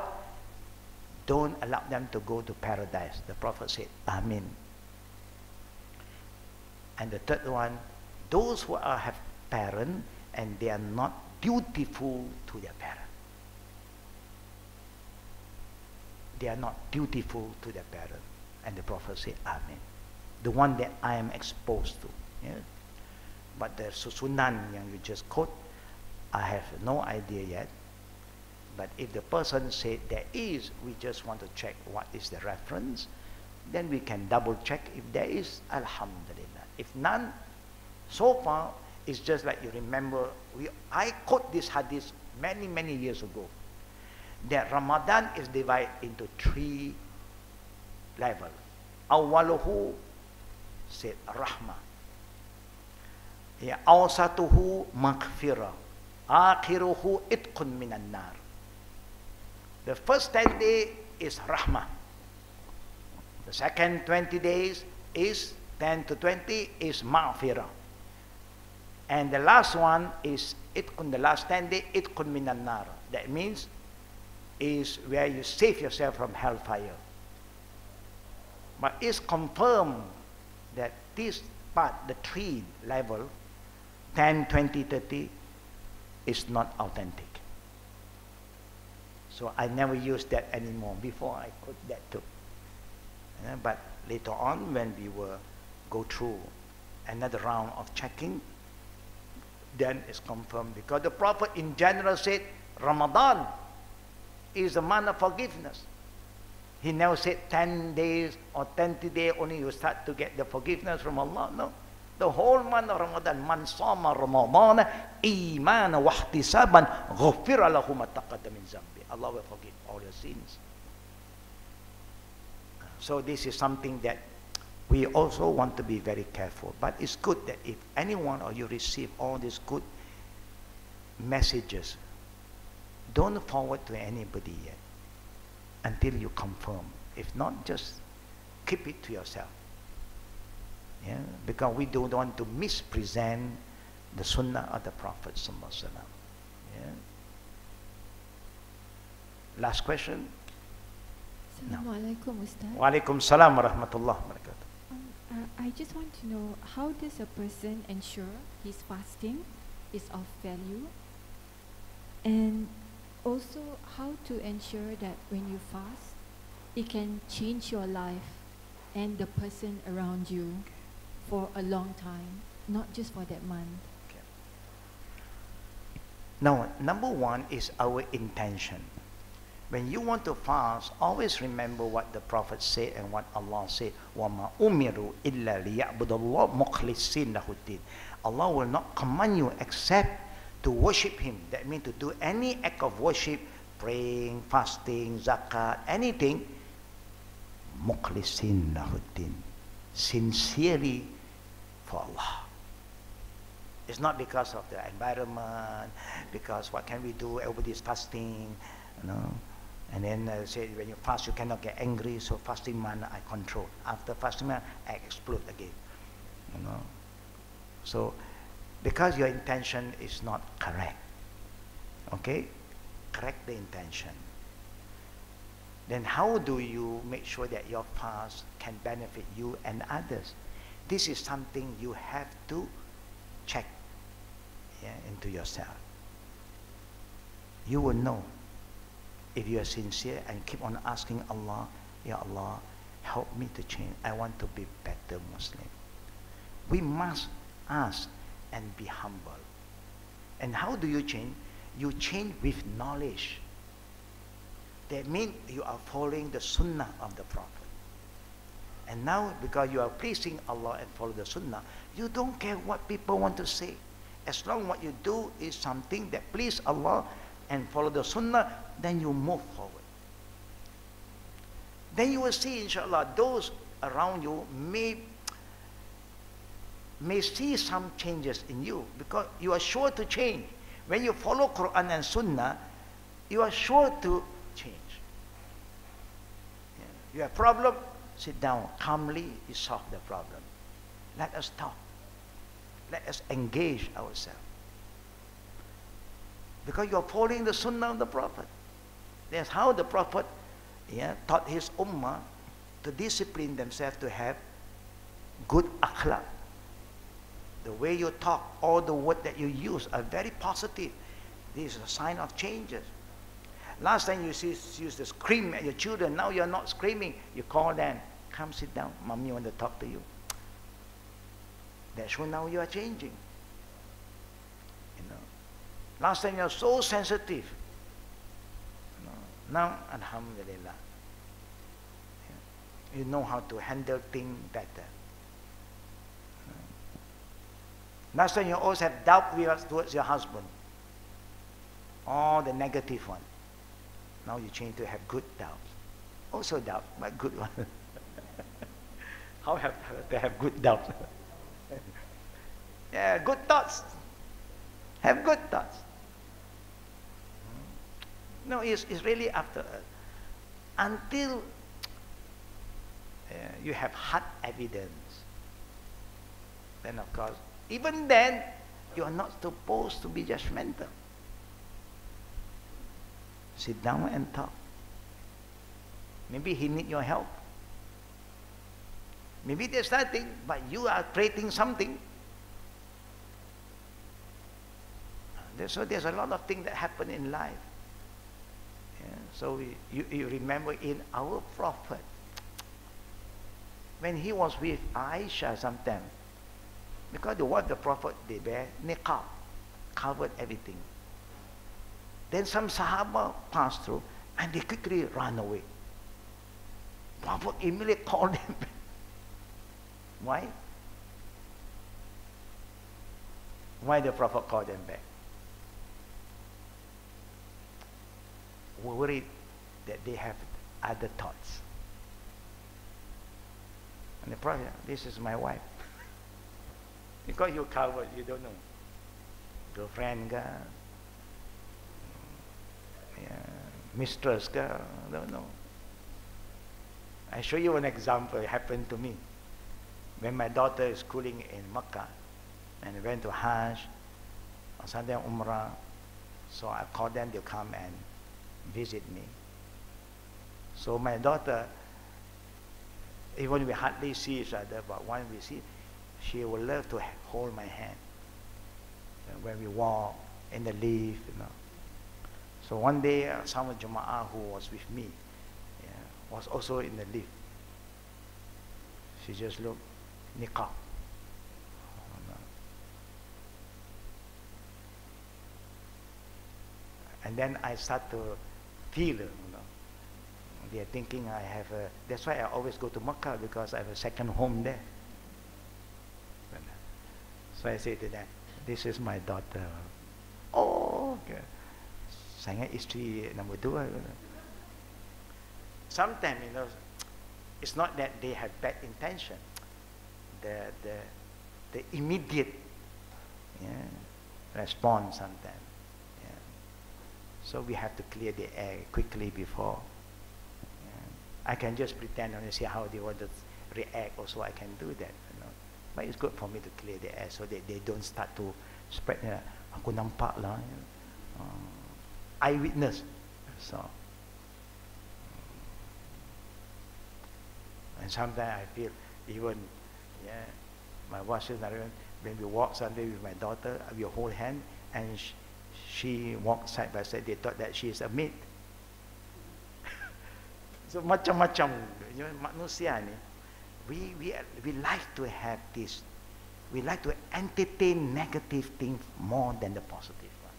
don't allow them to go to paradise. The Prophet said, Amen. And the third one, those who have parents and they are not dutiful to their parent. They are not dutiful to their parent. And the Prophet said, Amen. The one that I am exposed to. Yeah? But the susunan yang you just quote, I have no idea yet. But if the person said there is, we just want to check what is the reference, then we can double check. If there is, alhamdulillah. If none, so far, it's just like you remember, I quote this hadith many, many years ago, that Ramadan is divided into 3 levels. Awaluhu said rahmah. Ya, awsatuhu maghfirah. Akhiruhu itqun minan nar. The first 10 days is rahmah. The second 20 days is 10 to 20 is maghfirah. And the last one is itqun, the last 10 days, itqun minan nar. That means is where you save yourself from hellfire. But it's confirmed that this part, the 3 level, 10, 20, 30, is not authentic. So I never use that anymore. Before I quote that too. But later on, when we will go through another round of checking, then it's confirmed. Because the Prophet in general said, Ramadan is the month of forgiveness. He never said 10 days or 20 days only you start to get the forgiveness from Allah. No. The whole month of Ramadan, man sama Ramadan iman wa ihtisaban ghufira lahu ma taqaddama min zambi. Allah will forgive all your sins. So this is something that we also want to be very careful. But it's good that if anyone or you receive all these good messages, don't forward to anybody yet until you confirm. If not, just keep it to yourself. Yeah? Because we don't want to mispresent the Sunnah of the Prophet Sallallahu Alaihi Wasallam. Yeah? Last question. Assalamu alaikum, Ustaz. Wa alaikum salam wa rahmatullah wa barakatuh. I just want to know, how does a person ensure his fasting is of value? And also, how to ensure that when you fast, it can change your life and the person around you for a long time, not just for that month. Okay. Now, number one is our intention. When you want to fast, always remember what the Prophet said and what Allah said. وَمَا أُمِرُوا إِلَّا لِيَعْبُدَ اللَّهُ مُخْلِصِينَ لَهُ الدِّينَ. Allah will not command you except to worship Him. That means to do any act of worship, praying, fasting, zakat, anything, مُخْلِصِينَ لَهُ الدِّينَ. Sincerely for Allah. It's not because of the environment, because what can we do, everybody is fasting, you know. And then say when you fast you cannot get angry, so fasting man I control. After fasting man I explode again. You know. So because your intention is not correct. Okay? Correct the intention. Then how do you make sure that your fast can benefit you and others? This is something you have to check, yeah, into yourself. You will know if you are sincere and keep on asking Allah, Ya Allah, help me to change. I want to be better Muslim. We must ask and be humble. And how do you change? You change with knowledge. That means you are following the Sunnah of the Prophet. And now, because you are pleasing Allah and follow the Sunnah, you don't care what people want to say. As long as what you do is something that please Allah and follow the Sunnah, then you move forward. Then you will see, inshallah, those around you may see some changes in you, because you are sure to change. When you follow Quran and Sunnah, you are sure to change. Yeah. You have a problem, sit down calmly, you solve the problem. Let us talk. Let us engage ourselves. Because you are following the Sunnah of the Prophet. That's how the Prophet, yeah, taught his ummah to discipline themselves to have good akhlaq. The way you talk, all the words that you use are very positive. This is a sign of changes. Last time you used to scream at your children, now you're not screaming. You call them, come sit down, mommy want to talk to you. That's when now you are changing. You know. Last time you are so sensitive. You know. Now, alhamdulillah, you know how to handle things better. Last time you always have doubt towards your husband. All the negative one. Now you change to have good doubts. Also doubt, but good one. How have to have good doubt? Yeah, good thoughts. Have good thoughts. No, it's really after until you have hard evidence. Then of course, even then, you are not supposed to be judgmental. Sit down and talk. Maybe he needs your help. Maybe there's nothing, but you are creating something. So there's a lot of things that happen in life. Yeah, so you remember in our Prophet, when he was with Aisha sometime, because the wife of the Prophet, they wear niqab, covered everything. Then some Sahaba passed through and they quickly ran away. Prophet immediately called them back. Why? Why the Prophet called them back? Worried that they have other thoughts. And the Prophet, this is my wife. Because you covered, you don't know. Girlfriend ka, mistress ka, don't know. I show you an example. It happened to me. When my daughter is schooling in Mecca, and I went to Hajj, or Sunday Umrah, so I called them to come and visit me. So my daughter, even we hardly see each other, but when we see, she will love to hold my hand when we walk in the lift, you know. So one day, some Jama'ah who was with me was also in the lift. She just looked, niqab. And then I start to feel, they're thinking I have a, that's why I always go to Makkah, because I have a second home there. So I say to them, this is my daughter. Oh, okay. Saya isteri nombor 2. Sometimes, it's not that they have bad intention. The immediate response sometimes. So we have to clear the air quickly before. I can just pretend and see how they want to react. Also, I can do that. But it's good for me to clear the air so that they don't start to spread. Aku nampak lah. Eyewitness. So. And sometimes I feel even, my wife says, when we walk Sunday with my daughter, we hold hand, and she walks side by side. They thought that she is a maid. So macam-macam, manusia ni, we like to have this. We like to entertain negative things more than the positive one.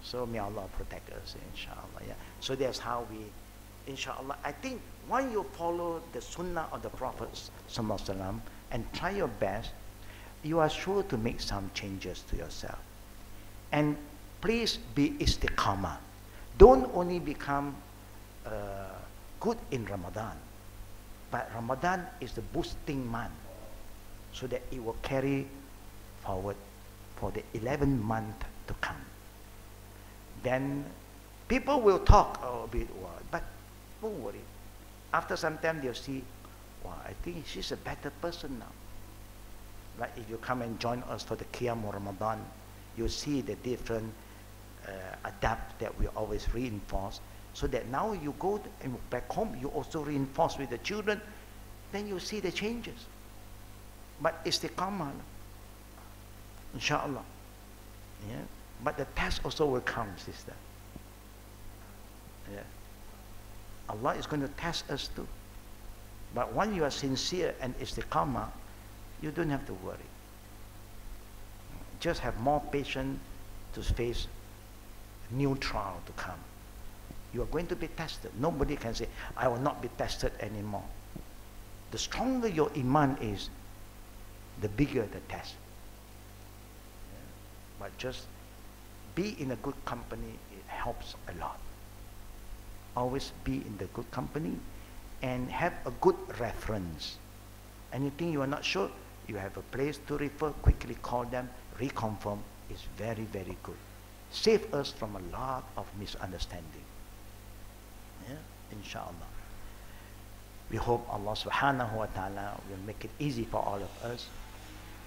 So may Allah protect us, inshallah. So that's how we, inshallah. I think when you follow the sunnah of the Prophet sallallahu alaihi wasallam and try your best, you are sure to make some changes to yourself. And please be istiqamah. Don't only become good in Ramadan, but Ramadan is the boosting month, so that it will carry forward for the 11th month to come. Then people will talk a bit, but don't worry. After some time they'll see, I think she's a better person now. Like if you come and join us for the Qiyam or Ramadan, you'll see the different adapt that we always reinforce, so that now you go and back home, you also reinforce with the children, then you see the changes. But istiqamah, inshallah. But the test also will come, sister. Allah is going to test us too. But when you are sincere and istiqamah, you don't have to worry. Just have more patience to face new trial to come. You are going to be tested. Nobody can say, I will not be tested anymore. The stronger your iman is, the bigger the test. But just be in a good company, it helps a lot. Always be in the good company and have a good reference. Anything you are not sure, you have a place to refer, quickly call them, reconfirm. It's very, very good. Save us from a lot of misunderstanding. Inshallah. We hope Allah subhanahu wa ta'ala will make it easy for all of us.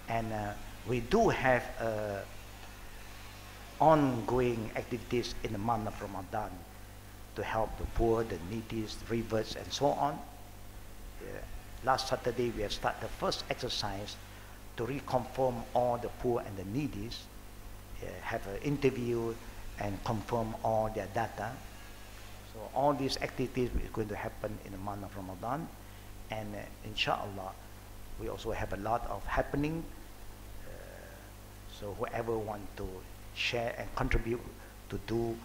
And we do have ongoing activities in the month of Ramadan to help the poor, the needy, the reverts, and so on. Last Saturday, we have started the first exercise to reconfirm all the poor and the needy, have an interview and confirm all their data. So all these activities is going to happen in the month of Ramadan. And inshallah, we also have a lot of happening. So whoever want to share and contribute to do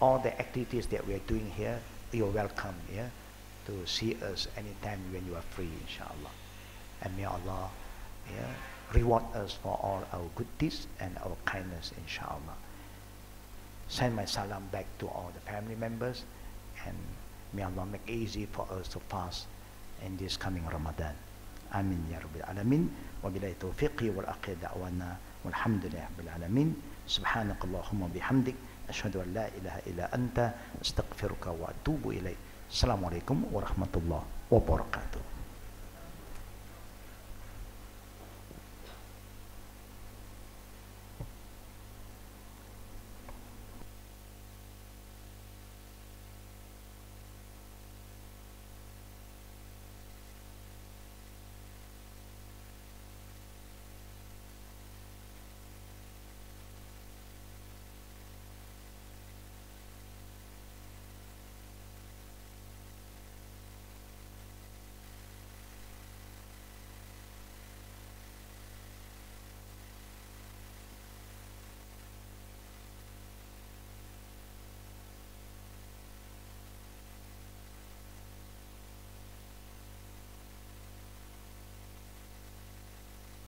all the activities that we are doing here, you're welcome, yeah, to see us anytime when you are free, inshallah. And may Allah, yeah, reward us for all our good deeds and our kindness, inshallah. Send my salam back to all the family members, and may Allah make it easy for us to fast in this coming Ramadan. Amin ya Rabbil Alamin. Wa billahi tawfiqi wal akhir da'wana walhamdulillahi Rabbil Alamin. Subhanakallahumma bihamdik. Ashhadu an la ilaha illa anta astaghfiruka wa atubu ilaik. Assalamualaikum warahmatullahi wabarakatuh.